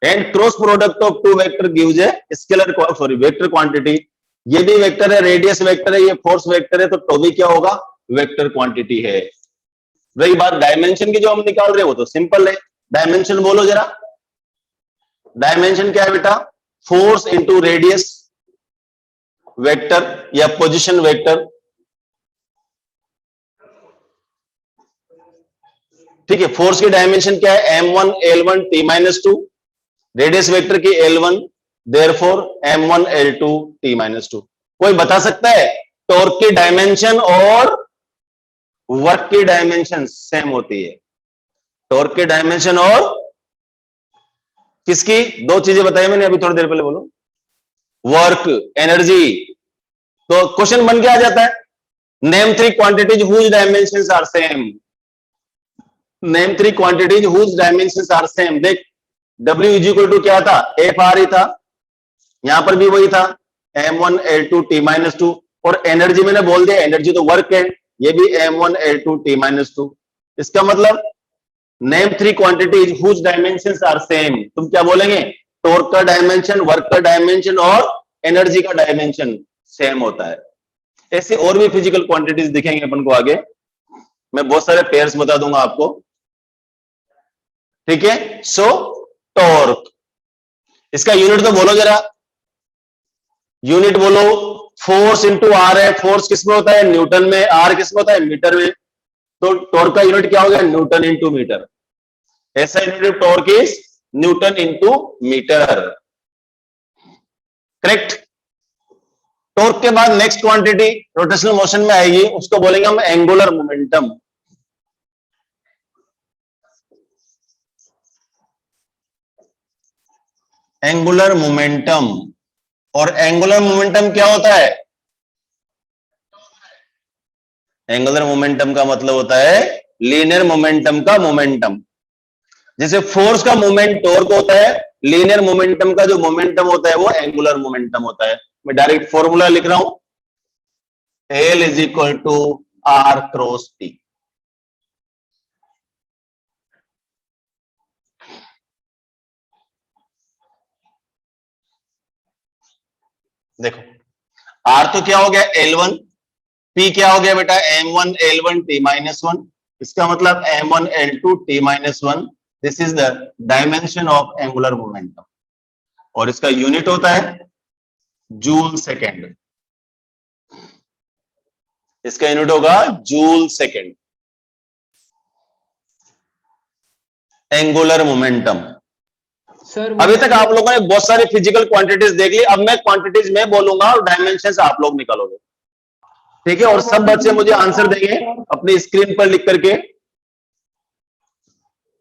and cross product of two vector gives a scalar vector quantity. ये भी वेक्टर है, रेडियस वेक्टर है, ये फोर्स वेक्टर है, तो टो भी क्या होगा, वेक्टर क्वांटिटी है। रही बात डायमेंशन की जो हम निकाल रहे हैं वो तो सिंपल है। डायमेंशन बोलो जरा, डायमेंशन क्या है बेटा, फोर्स इंटू रेडियस वेक्टर या पोजीशन वेक्टर, ठीक है। फोर्स की डायमेंशन क्या है, m1 l1 t-2, radius vector की l1, therefore m1 l2 t-2। कोई बता सकता है टॉर्क की डायमेंशन और वर्क की डायमेंशन सेम होती है। टॉर्क की डायमेंशन और किसकी? दो चीजें बताई मैंने अभी थोड़ी देर पहले, बोलो। Work, energy. तो क्वेश्चन बन के आ जाता है, name three quantities whose dimensions are same. Name three quantities whose dimensions are same. देख, W इज इक्वल टू क्या था? एफ आर ही था, यहां पर भी वही था, M1 L2 T-2। और एनर्जी मैंने बोल दिया, एनर्जी तो वर्क है, ये भी M1 L2 T-2। इसका मतलब name three quantities whose dimensions are same. तुम क्या बोलेंगे? टॉर्क का डायमेंशन, वर्क का डायमेंशन और एनर्जी का डायमेंशन सेम होता है। ऐसे और भी फिजिकल क्वांटिटीज दिखेंगे अपन को आगे, मैं बहुत सारे पेयर्स बता दूंगा आपको, ठीक है। सो टॉर्क, इसका यूनिट तो बोलो जरा, यूनिट बोलो। फोर्स इंटू आर है, फोर्स किसमें होता है? न्यूटन में। आर किसमें होता है? मीटर में। तो टॉर्क का यूनिट क्या हो गया? Newton into metre. ऐसा unit of torque is newton into metre, correct. Torque के बाद नेक्स्ट क्वांटिटी रोटेशनल मोशन में आएगी, उसको बोलेंगे हम एंगुलर मोमेंटम। Angular momentum. और एंगुलर मोमेंटम क्या होता है? एंगुलर मोमेंटम का मतलब होता है लीनियर मोमेंटम का मोमेंटम। जैसे फोर्स का मोमेंट टॉर्क होता है, लीनियर मोमेंटम का जो मोमेंटम होता है वो एंगुलर मोमेंटम होता है। मैं डायरेक्ट फॉर्मूला लिख रहा हूं, L is equal to R cross T। देखो, R तो क्या हो गया? L1, P क्या हो गया बेटा? M1 L1 T-1। इसका मतलब M1 L2 T-1। This is the dimension of angular momentum, और इसका यूनिट होता है जूल सेकेंड। इसका यूनिट होगा joule second, angular momentum. Sir अभी तक आप लोगों ने बहुत सारी फिजिकल क्वांटिटीज देख ली, अब मैं क्वांटिटीज में बोलूंगा और डायमेंशन आप लोग निकालोगे, ठीक है। और सब बच्चे मुझे आंसर देंगे अपनी स्क्रीन पर लिख करके,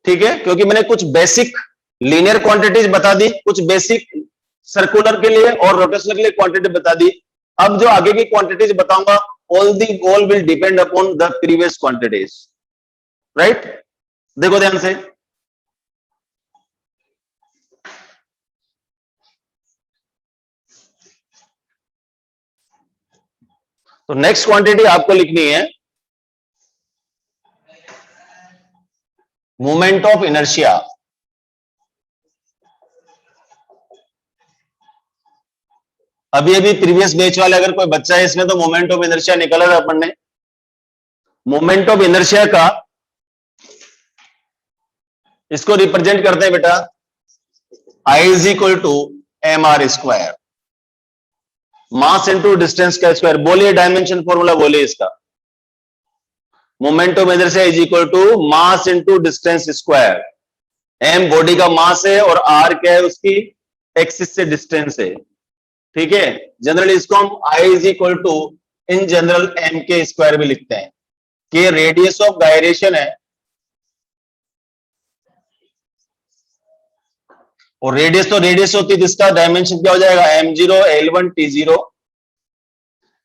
ठीक है। क्योंकि मैंने कुछ बेसिक लीनियर क्वांटिटीज बता दी, कुछ बेसिक सर्कुलर के लिए और रोटेशनल के लिए क्वांटिटी बता दी। अब जो आगे की क्वांटिटीज बताऊंगा, all will depend upon the previous quantities, right. देखो ध्यान से, तो नेक्स्ट क्वांटिटी आपको लिखनी है मोमेंट ऑफ इनर्शिया। अभी अभी प्रीवियस बैच वाले अगर कोई बच्चा है इसमें, तो मोमेंट ऑफ इनर्शिया निकाला था अपन ने। मोमेंट ऑफ इनर्शिया का इसको रिप्रेजेंट करते हैं बेटा, I is equal to M R square, mass into distance का स्क्वायर। बोलिए डायमेंशन फॉर्मूला, बोलिए इसका। Moment of inertia is equal to mass into distance square. M body का मास है और आर क्या है? उसकी एक्सिस से डिस्टेंस है, ठीक है। जनरली इसको हम I is equal to in general M K square भी लिखते हैं, कि रेडियस ऑफ गायरेशन है, और रेडियस तो रेडियस होती है, जिसका डायमेंशन क्या हो जाएगा? M0 L1 T0।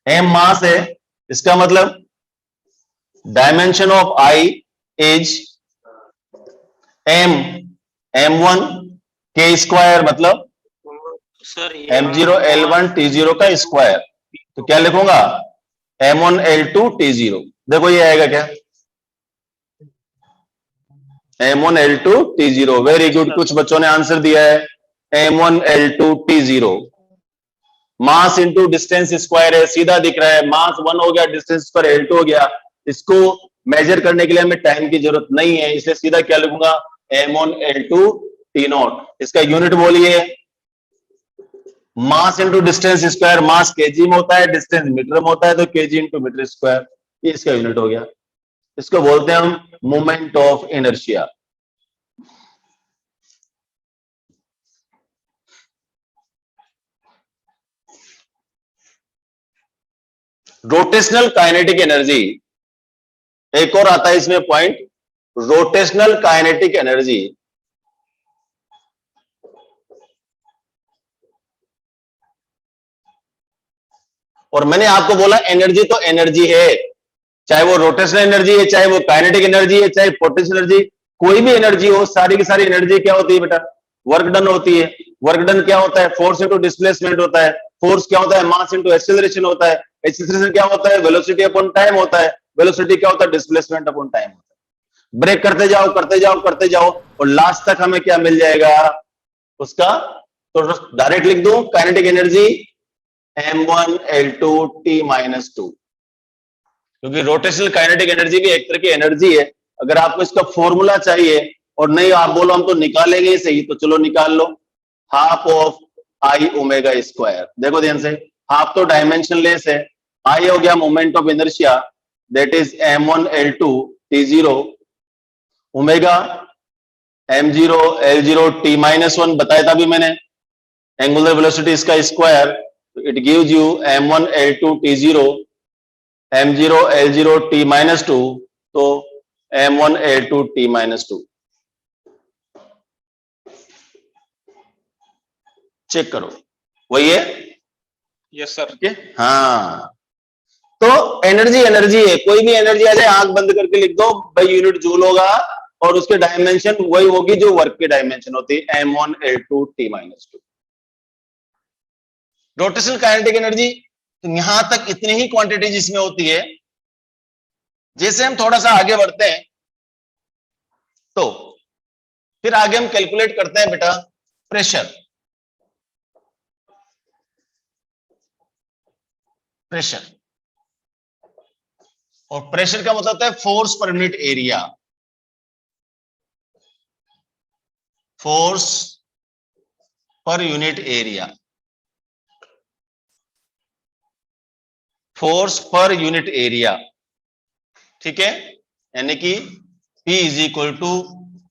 एम मास है, इसका मतलब dimension of I is M1 के स्क्वायर, मतलब सर ये M0 L1 T0 का स्क्वायर। तो क्या लिखूंगा? M1 L2 T0। देखो ये आएगा क्या? M1 L2 T0। Very good, कुछ बच्चों ने आंसर दिया है M1 L2 T0। मास इंटू डिस्टेंस स्क्वायर है, सीधा दिख रहा है। मास 1 हो गया, डिस्टेंस स्क्वायर L2 हो गया। इसको मेजर करने के लिए हमें टाइम की जरूरत नहीं है, इसलिए सीधा क्या लिखूंगा? M1 L2 T0। इसका यूनिट बोलिए, मास इंटू डिस्टेंस स्क्वायर। मास केजी में होता है, डिस्टेंस मीटर में होता है, तो केजी इंटू मीटर स्क्वायर, ये इसका यूनिट हो गया। इसको बोलते हैं हम moment of inertia. Rotational kinetic energy, एक और आता है इसमें पॉइंट, रोटेशनल काइनेटिक एनर्जी। और मैंने आपको बोला एनर्जी तो एनर्जी है, चाहे वो रोटेशनल एनर्जी है, चाहे वो काइनेटिक एनर्जी है, चाहे पोटेंशियल एनर्जी, कोई भी एनर्जी हो, सारी की सारी एनर्जी क्या होती है बेटा? वर्क डन होती है। वर्क डन क्या होता है? फोर्स इनटू डिस्प्लेसमेंट होता है। फोर्स क्या होता है? मास इनटू एक्सेलरेशन होता है। एक्सेलरेशन क्या होता है? वेलोसिटी अपॉन टाइम होता है। वेलोसिटी क्या होता है? डिस्प्लेसमेंट अपॉन टाइम होता है। ब्रेक करते जाओ करते जाओ करते जाओ और लास्ट तक हमें क्या मिल जाएगा उसका? तो डायरेक्ट लिख दूं काइनेटिक एनर्जी m1l2 t-2, क्योंकि रोटेशनल काइनेटिक एनर्जी भी एक तरह की एनर्जी है। अगर आपको इसका फॉर्मूला चाहिए और नहीं आप बोलो हम तो निकालेंगे ही सही, तो चलो निकाल लो, half of I omega square. देखो ध्यान से, हाफ तो डायमेंशनलेस है, आई हो गया moment of inertia, that is m1l2 t0, omega m0 l0 t-1 बताया था अभी मैंने, एंगुलर वेलोसिटी इसका square, it gives you m1l2 t0 m0 l0 t-2, तो m1l2 t-2। चेक करो, वही है? Yes sir. हाँ, तो एनर्जी एनर्जी है, कोई भी एनर्जी आ जाए आंख बंद करके लिख दो भाई, यूनिट जूल होगा और उसके डायमेंशन वही होगी जो वर्क की डायमेंशन होती है, m1l2 t-2। Rotational kinetic energy, तो यहां तक इतनी ही क्वांटिटी जिसमें होती है। जैसे हम थोड़ा सा आगे बढ़ते हैं तो फिर आगे हम कैलकुलेट करते हैं बेटा प्रेशर। प्रेशर, और प्रेशर का मतलब होता है फोर्स पर यूनिट एरिया। फोर्स पर यूनिट एरिया, फोर्स पर यूनिट एरिया, ठीक है? यानी कि P is equal to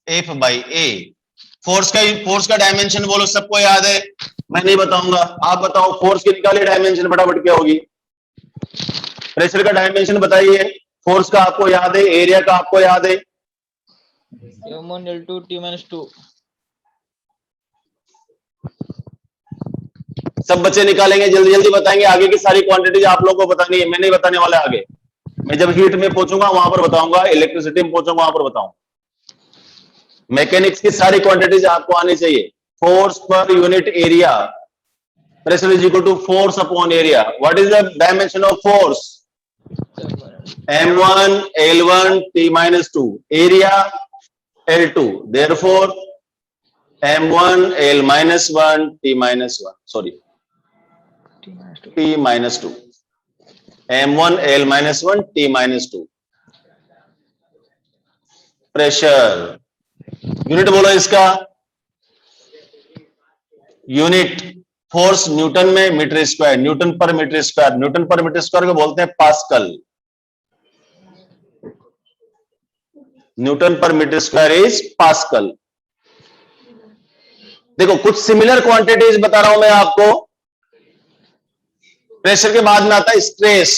F by A. Force का डायमेंशन बोलो, सबको याद है? मैं नहीं बताऊंगा, आप बताओ फोर्स की निकालिए डायमेंशन फटाफट, क्या होगी? प्रेशर का डायमेंशन बताइए, फोर्स का आपको याद है, एरिया का आपको याद है? m1l2 t-2। सब बच्चे निकालेंगे, जल्दी जल्दी बताएंगे। आगे की सारी क्वांटिटीज आप लोगों को बतानी है, मैं नहीं बताने वाला आगे। मैं जब हीट में पहुंचूंगा वहां पर बताऊंगा, इलेक्ट्रिसिटी में पहुंचूंगा वहां पर बताऊंगा। मैकेनिक्स की सारी क्वांटिटीज आपको आनी चाहिए। फोर्स पर unit area, pressure is equal to force upon area. What is the dimension of force? m1 l1 t-2, area l2, therefore m1 l-1 t-1, sorry t-2, m1 l-1 t-2। Pressure, unit बोलो इसका, यूनिट फोर्स न्यूटन में मीटर स्क्वायर, न्यूटन पर मीटर स्क्वायर, न्यूटन पर मीटर स्क्वायर को बोलते हैं पास्कल। न्यूटन पर मीटर स्क्वायर इज पास्कल। देखो कुछ सिमिलर क्वांटिटीज बता रहा हूं मैं आपको। प्रेशर के बाद में आता है स्ट्रेस।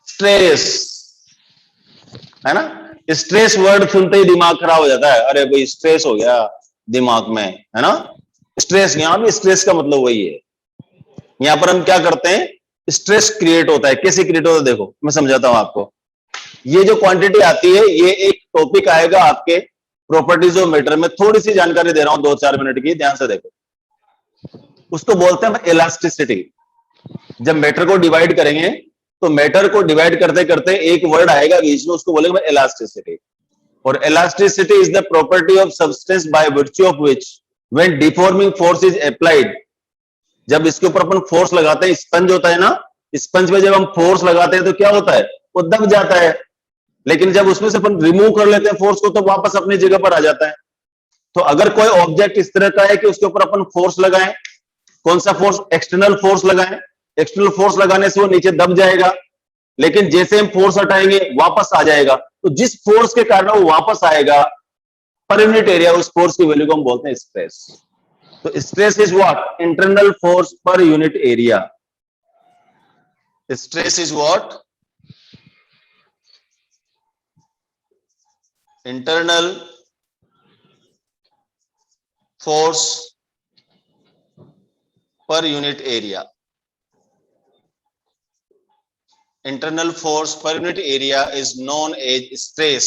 स्ट्रेस है ना, स्ट्रेस वर्ड सुनते ही दिमाग खराब हो जाता है, अरे भाई स्ट्रेस हो गया दिमाग में, है ना? स्ट्रेस, यहां भी स्ट्रेस का मतलब वही है। यहां पर हम क्या करते हैं, स्ट्रेस क्रिएट होता है। कैसे क्रिएट होता है देखो मैं समझाता हूं आपको। ये जो क्वांटिटी आती है, ये एक टॉपिक आएगा आपके प्रॉपर्टीज ऑफ मैटर में, थोड़ी सी जानकारी दे रहा हूं 2-4 मिनट की, ध्यान से देखो। उसको बोलते हैं इलास्टिसिटी। जब मैटर को डिवाइड करेंगे तो मैटर को डिवाइड करते करते एक वर्ड आएगा बीच में, उसको बोलेंगे इलास्टिसिटी। और elasticity is the property of substance by virtue of which when deforming force is applied. जब इसके ऊपर अपन फोर्स लगाते हैं, स्पंज होता है ना, स्पंज पे जब हम फोर्स लगाते हैं तो क्या होता है, वो दब जाता है। लेकिन जब उसमें से अपन रिमूव कर लेते हैं फोर्स को तो वापस अपनी जगह पर आ जाता है। तो अगर कोई ऑब्जेक्ट इस तरह का है कि उसके ऊपर अपन फोर्स लगाएं, कौन सा फोर्स? एक्सटर्नल फोर्स लगाएं। एक्सटर्नल फोर्स लगाने से वो नीचे दब जाएगा, लेकिन जैसे हम फोर्स हटाएंगे वापस आ जाएगा। तो जिस फोर्स के कारण वो वापस आएगा पर यूनिट एरिया, उस फोर्स की वैल्यू को हम बोलते हैं स्ट्रेस। तो stress is what? Internal force पर unit area. Stress is what? Internal force पर यूनिट एरिया। इंटरनल फोर्स पर unit area is known as stress.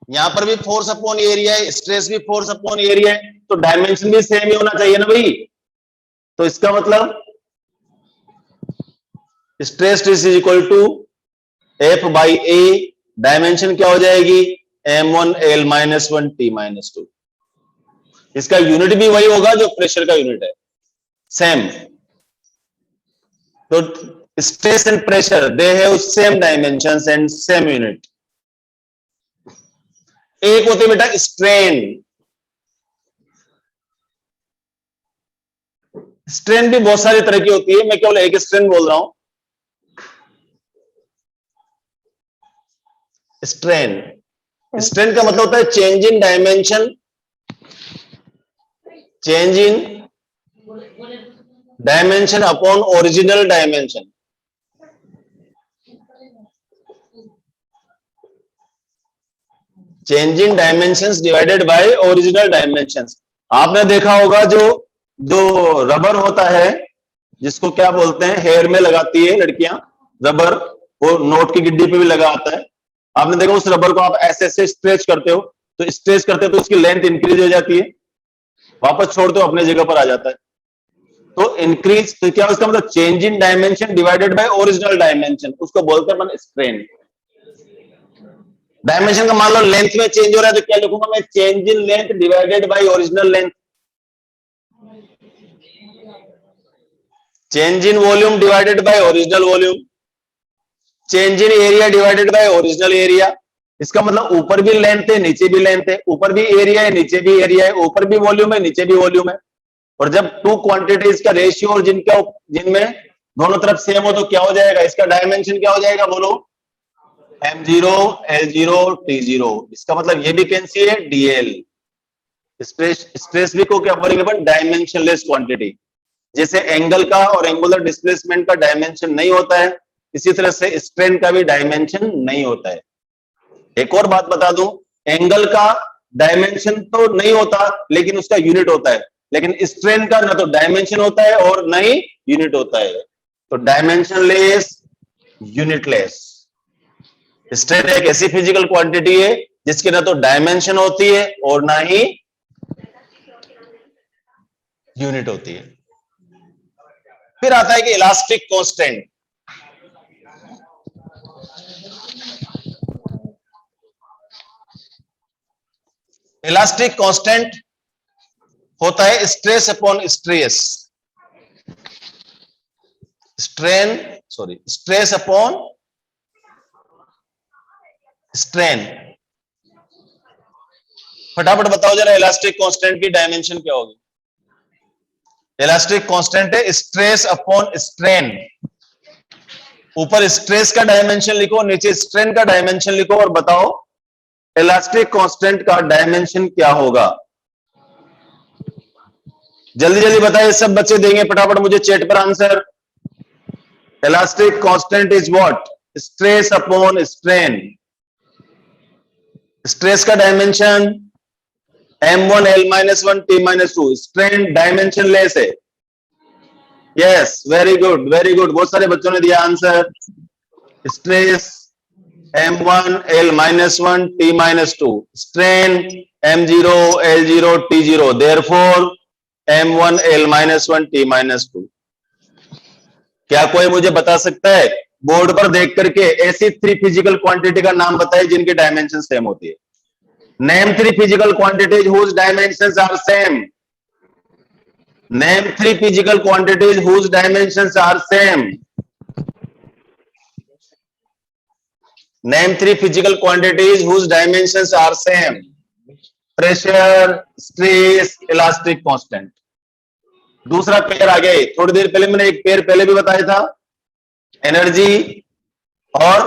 यहां पर भी फोर्स अपॉन एरिया है, स्ट्रेस भी फोर्स अपॉन एरिया है, तो डायमेंशन भी सेम ही होना चाहिए ना भाई। तो इसका मतलब stress is equal to F by A, dimension क्या हो जाएगी? m1l minus 1 t minus 2। इसका यूनिट भी वही होगा जो प्रेशर का यूनिट है, सेम। तो stress and pressure they have same dimensions and same unit. एक होती है बेटा स्ट्रेन। स्ट्रेन भी बहुत सारी तरह की होती है, मैं केवल एक स्ट्रेन बोल रहा हूं। स्ट्रेन, स्ट्रेन का मतलब होता है change in dimension, change in dimension upon original dimension. Change in dimensions divided by original dimensions. आपने देखा होगा जो रबर होता है, जिसको क्या बोलते हैं, हेयर में लगाती है लड़कियां रबर, वो नोट की गिड्डी पे भी लगा आता है। आपने देखा उस रबर को आप ऐसे ऐसे स्ट्रेच करते हो, तो स्ट्रेच करते हो तो उसकी लेंथ इंक्रीज हो जाती है, वापस छोड़ते हो अपने जगह पर आ जाता है। तो इंक्रीज, तो क्या उसका मतलब? Change in dimension divided by original dimension, उसको बोलते हैं स्ट्रेन। डायमेंशन का मान लो लेंथ में चेंज हो रहा है, तो क्या लिखूंगा मैं? Change in length divided by original length. Change in volume divided by original volume. Change in area divided by original area. इसका मतलब ऊपर भी लेंथ है, नीचे भी लेंथ है, ऊपर भी एरिया है, नीचे भी एरिया है, ऊपर भी वॉल्यूम है, नीचे भी वॉल्यूम है। और जब टू क्वांटिटीज का रेशियो और जिनमें दोनों तरफ सेम हो तो क्या हो जाएगा? इसका डायमेंशन क्या हो जाएगा? बोलो। m0 l0 t0। इसका मतलब ये भी कैंसी है, dl। स्ट्रेस भी को क्या बोलेंगे अपन? Dimensionless quantity. जैसे एंगल का और एंगुलर डिस्प्लेसमेंट का डायमेंशन नहीं होता है, इसी तरह से स्ट्रेन का भी डायमेंशन नहीं होता है। एक और बात बता दूं, एंगल का डायमेंशन तो नहीं होता लेकिन उसका यूनिट होता है, लेकिन स्ट्रेन का ना तो डायमेंशन होता है और ना ही यूनिट होता है। तो डायमेंशनलेस, यूनिटलेस। स्ट्रेन एक ऐसी फिजिकल क्वांटिटी है जिसकी ना तो डायमेंशन होती है और ना ही यूनिट होती है। फिर आता है कि इलास्टिक कांस्टेंट। इलास्टिक कांस्टेंट होता है stress upon stress, stress upon strain. फटाफट बताओ जरा, इलास्टिक कांस्टेंट की डायमेंशन क्या होगी? इलास्टिक कांस्टेंट है स्ट्रेस अपॉन स्ट्रेन। ऊपर स्ट्रेस का डायमेंशन लिखो, नीचे स्ट्रेन का डायमेंशन लिखो और बताओ इलास्टिक कांस्टेंट का डायमेंशन क्या होगा। जल्दी जल्दी बताइए, सब बच्चे देंगे फटाफट मुझे चैट पर answer. Elastic constant is what? Stress upon strain. Stress का dimension m1 l-1 t-2। Strain dimensionless है। Yes, very good very good, बहुत सारे बच्चों ने दिया answer. Stress m1 l-1 t-2, strain m0 l0 t0, therefore m1 l-1 t-2। क्या कोई मुझे बता सकता है बोर्ड पर देख करके ऐसी 3 फिजिकल क्वांटिटी का नाम बताइए जिनकी डायमेंशन सेम होती है? Name 3 physical quantities whose dimensions are same. Name 3 physical quantities whose dimensions are same. Name 3 physical quantities whose dimensions are same. Pressure, stress, elastic constant. दूसरा पेयर आ गया, थोड़ी देर पहले मैंने एक पेयर पहले भी बताया था, एनर्जी और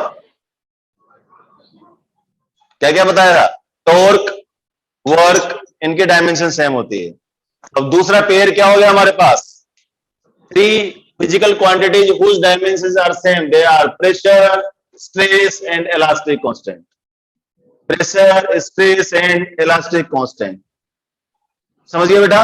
क्या क्या बताया था? टॉर्क, वर्क, इनकी डायमेंशन सेम होती है। अब दूसरा पेयर क्या हो गया हमारे पास? Three physical quantities whose dimensions are same. They are pressure, stress and elastic constant. Pressure, stress and elastic constant. समझ गए बेटा?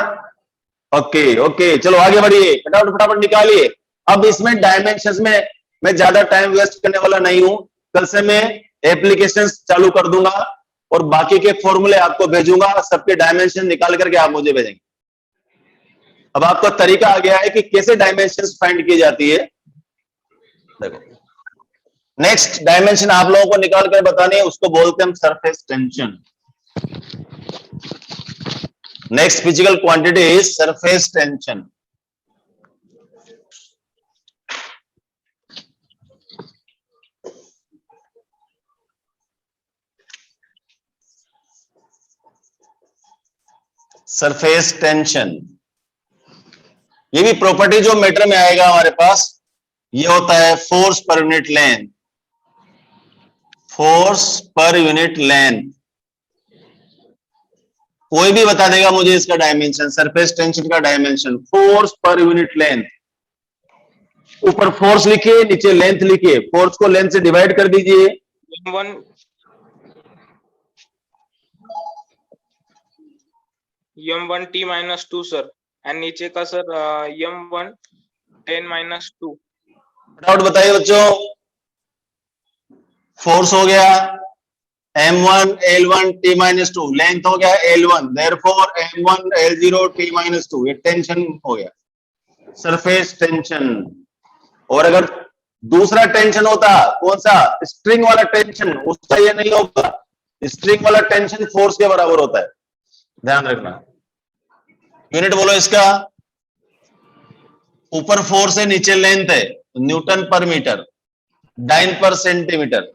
ओके ओके, चलो आगे बढ़िए, फटाफट फटाफट निकालिए। अब इसमें डायमेंशंस में मैं ज्यादा टाइम वेस्ट करने वाला नहीं हूं। कल से मैं एप्लीकेशंस चालू कर दूंगा और बाकी के फॉर्मूले आपको भेजूंगा, सबके डायमेंशन निकाल करके आप मुझे भेजेंगे। अब आपका तरीका आ गया है कि कैसे डायमेंशंस फाइंड की जाती है। देखो, नेक्स्ट डायमेंशन आप लोगों को निकाल कर बतानी है, उसको बोलते हैं हम surface tension. Next physical quantity is surface tension. Surface tension, ये भी प्रॉपर्टी जो मीटर में आएगा हमारे पास, ये होता है फोर्स पर यूनिट लेंथ। फोर्स पर यूनिट लेंथ कोई भी बता देगा मुझे इसका डायमेंशन, सरफेस टेंशन का डायमेंशन, फोर्स पर यूनिट लेंथ। ऊपर फोर्स लिखिए, नीचे लेंथ लिखिए, फोर्स को लेंथ से डिवाइड कर दीजिए। m1 t minus 2 sir, and नीचे का सर m1 10 minus 2। फटाफट बताइए बच्चों। फोर्स हो गया m1 l1 t minus 2, length हो गया l1, therefore m1 l0 t minus 2, ये टेंशन हो गया, सरफेस टेंशन। और अगर दूसरा टेंशन होता, कौन सा? स्ट्रिंग वाला टेंशन, उसका ये नहीं होगा। स्ट्रिंग वाला टेंशन फोर्स के बराबर होता है, ध्यान रखना। यूनिट बोलो इसका। ऊपर फोर्स है, नीचे लेंथ है, न्यूटन पर मीटर, डाइन पर सेंटीमीटर,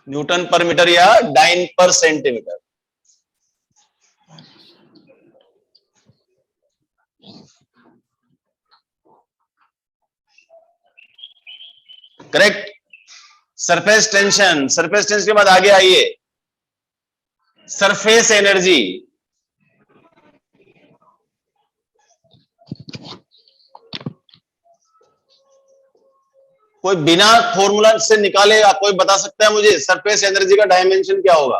न्यूटन पर मीटर या डाइन पर centimetre. Correct. Surface tension, surface tension के बाद आगे आइए, सरफेस एनर्जी। कोई बिना फॉर्मूला से निकाले आप कोई बता सकता है मुझे सरफेस एनर्जी का डायमेंशन क्या होगा?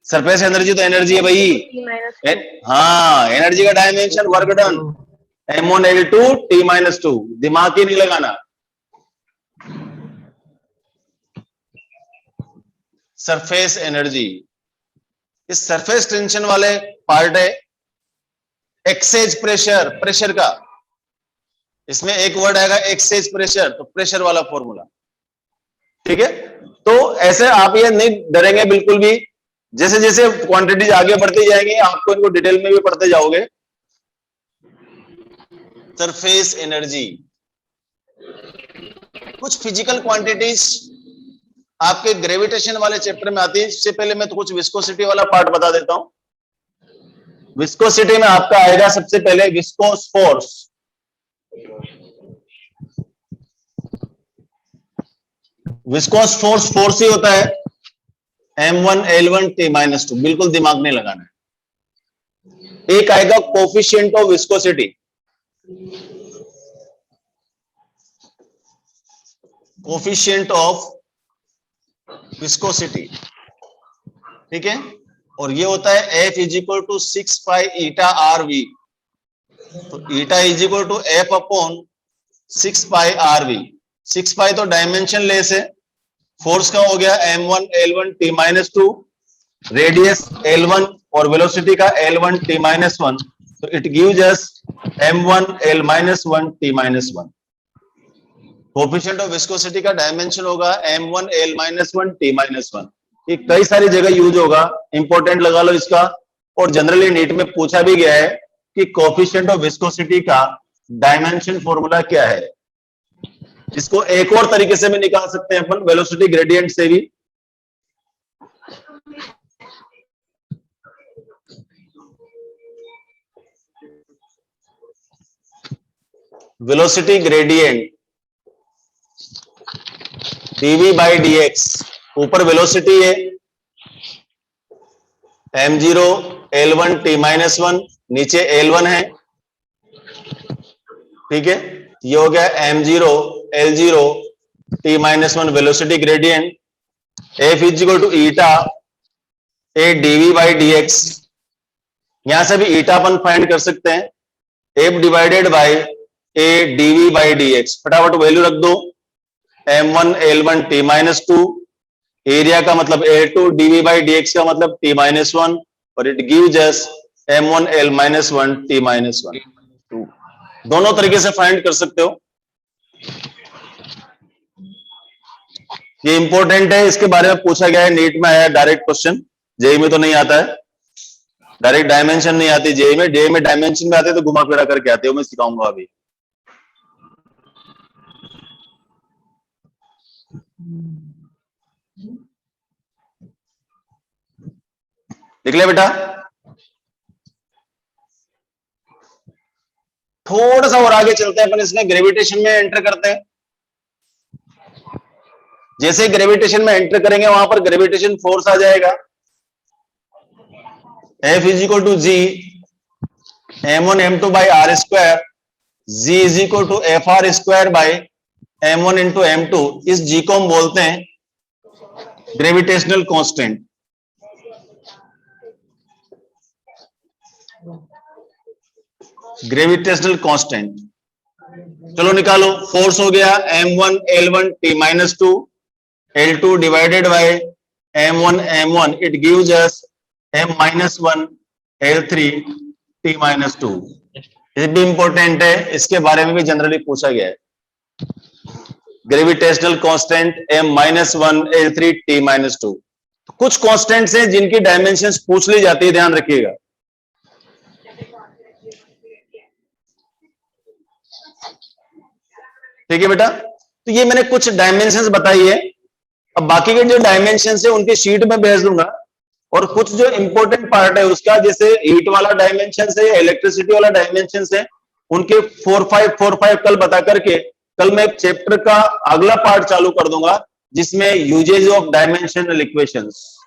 सरफेस एनर्जी तो एनर्जी है भाई। हाँ, एनर्जी का dimension work done, m1 l2 t minus 2, दिमाग ही नहीं लगाना। सरफेस एनर्जी, इस सरफेस टेंशन वाले पार्ट है एक्सेज प्रेशर, प्रेशर का। इसमें एक वर्ड आएगा एक्सेज प्रेशर, तो प्रेशर वाला फॉर्मूला, ठीक है। तो ऐसे आप ये नहीं डरेंगे बिल्कुल भी, जैसे जैसे क्वांटिटीज आगे बढ़ती जाएंगी आपको इनको डिटेल में भी पढ़ते जाओगे। सरफेस एनर्जी, कुछ फिजिकल क्वांटिटीज आपके ग्रेविटेशन वाले चैप्टर में आती है। इससे पहले मैं तो कुछ विस्कोसिटी वाला पार्ट बता देता हूं। विस्कोसिटी में आपका आएगा सबसे पहले viscous force. Viscous force, force ही होता है m1 l1 t minus 2, बिल्कुल दिमाग नहीं लगाना है। एक आएगा coefficient of viscosity, coefficient of viscosity, ठीक है। और ये होता है F is equal to 6 pi eta RV, तो eta is equal to F upon 6 pi RV। 6 pi तो डायमेंशन लेस है, फोर्स का हो गया m1 l1 t minus 2, radius l1 और वेलोसिटी का l1 t minus 1, तो it gives us m1 l minus 1 t minus 1। Coefficient of viscosity का डायमेंशन होगा m1 l minus 1 t minus 1। ये कई सारी जगह यूज होगा, इंपॉर्टेंट लगा लो इसका। और जनरली नीट में पूछा भी गया है कि कोफिशिएंट ऑफ विस्कोसिटी का डायमेंशन फॉर्मूला क्या है। इसको एक और तरीके से भी निकाल सकते हैं अपन, वेलोसिटी ग्रेडियंट से भी। Velocity gradient dv by dx, ऊपर वेलोसिटी है, m0 L1 t-1, नीचे L1 है, ठीक है। ये हो गया m0 L0 t-1 velocity gradient, f is equal to eta a dv by dx, यहां से भी ईटा अपन फाइंड कर सकते हैं, f divided by a dv by dx, फटाफट वैल्यू रख दो, m1 L1 t-2, एरिया का मतलब A2 dv by dx का मतलब t-1, और it gives us m1 L-1 t-1, दोनों तरीके से फाइंड कर सकते हो। ये इंपॉर्टेंट है, इसके बारे में पूछा गया है, नीट में आया डायरेक्ट क्वेश्चन, जेई में तो नहीं आता है, डायरेक्ट डायमेंशन नहीं आती जेई में डायमेंशन में आते तो घुमा फिरा करके आते हो, मैं सिखाऊंगा अभी। देख लिया बेटा, थोड़ा सा और आगे चलते हैं अपन, इसमें ग्रेविटेशन में एंटर करते हैं। जैसे ग्रेविटेशन में एंटर करेंगे वहां पर ग्रेविटेशन फोर्स आ जाएगा, F is equal to G m1 m2 by R square, G is equal to F R square by m1 into m2, इस जी को हम बोलते हैं ग्रेविटेशनल कांस्टेंट। ग्रेविटेशनल कांस्टेंट, चलो निकालो, फोर्स हो गया m1 L1 t-2, L2 divided by m1 m1, it gives us m-1 L3 t-2। ये भी इंपॉर्टेंट है, इसके बारे में भी जनरली पूछा गया है, gravitational constant m-1 L3 t-2। कुछ कांस्टेंट्स हैं जिनकी डायमेंशंस पूछ ली जाती है, ध्यान रखिएगा। ठीक है बेटा, तो ये मैंने कुछ डायमेंशंस बताई है, अब बाकी के जो डायमेंशंस है उनके शीट में भेज दूंगा, और कुछ जो इंपॉर्टेंट पार्ट है उसका, जैसे हीट वाला डायमेंशन है, इलेक्ट्रिसिटी वाला डायमेंशन है, उनके 4-5 कल बता करके कल मैं चैप्टर का अगला पार्ट चालू कर दूंगा, जिसमें uses of dimensional equations,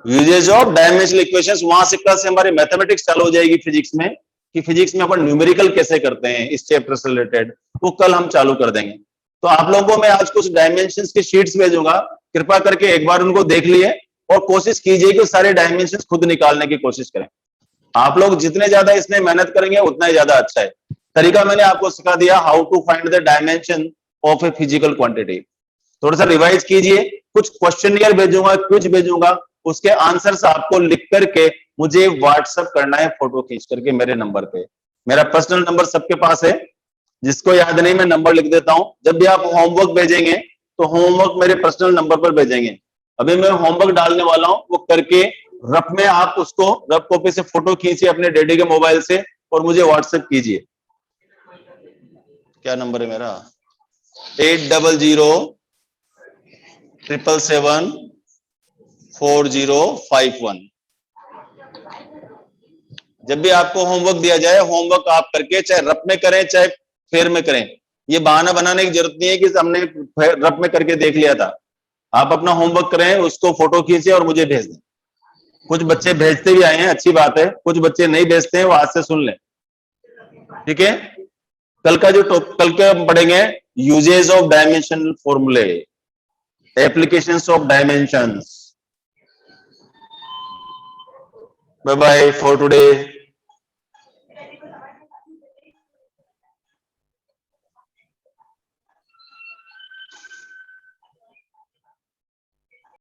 uses of dimensional equations, वहां से कल से हमारी मैथमेटिक्स चालू हो जाएगी फिजिक्स में, कि फिजिक्स में अपन न्यूमेरिकल कैसे करते हैं इस चैप्टर से रिलेटेड, वो कल हम चालू कर देंगे। तो आप लोगों को मैं आज कुछ डायमेंशंस की शीट्स भेजूंगा, कृपा करके एक बार उनको देख लिए और कोशिश कीजिए कि सारे डायमेंशंस खुद निकालने की कोशिश करें। आप लोग जितने ज्यादा इसमें मेहनत करेंगे उतना ही ज्यादा अच्छा है। तरीका मैंने आपको सिखा दिया, how to find the dimension of a physical quantity. थोड़ा सा रिवाइज कीजिए, कुछ क्वेश्चनियर भेजूंगा, क्विज भेजूंगा, उसके आंसर्स आपको लिख करके मुझे व्हाट्सएप करना है, फोटो खींच करके मेरे नंबर पे। मेरा पर्सनल नंबर सबके पास है, जिसको याद नहीं मैं नंबर लिख देता हूं। जब भी आप होमवर्क भेजेंगे तो होमवर्क मेरे पर्सनल नंबर पर भेजेंगे। अभी मैं होमवर्क डालने वाला हूं, वो करके रफ में आप उसको रफ कॉपी से फोटो खींचिए अपने डैडी के मोबाइल से और मुझे व्हाट्सएप कीजिए। क्या नंबर है मेरा? 8007774051। जब भी आपको होमवर्क दिया जाए, होमवर्क आप करके चाहे रफ में करें चाहे फेर में करें, ये बहाना बनाने की जरूरत नहीं है कि हमने रफ में करके देख लिया था। आप अपना होमवर्क करें, उसको फोटो खींचे और मुझे भेज दें। कुछ बच्चे भेजते भी आए हैं, अच्छी बात है, कुछ बच्चे नहीं भेजते हैं, वो आज से सुन लें, ठीक है। कल का जो कल के हम पढ़ेंगे यूजेस ऑफ डायमेंशनल फॉर्मूले, applications of dimensions. Bye bye for today.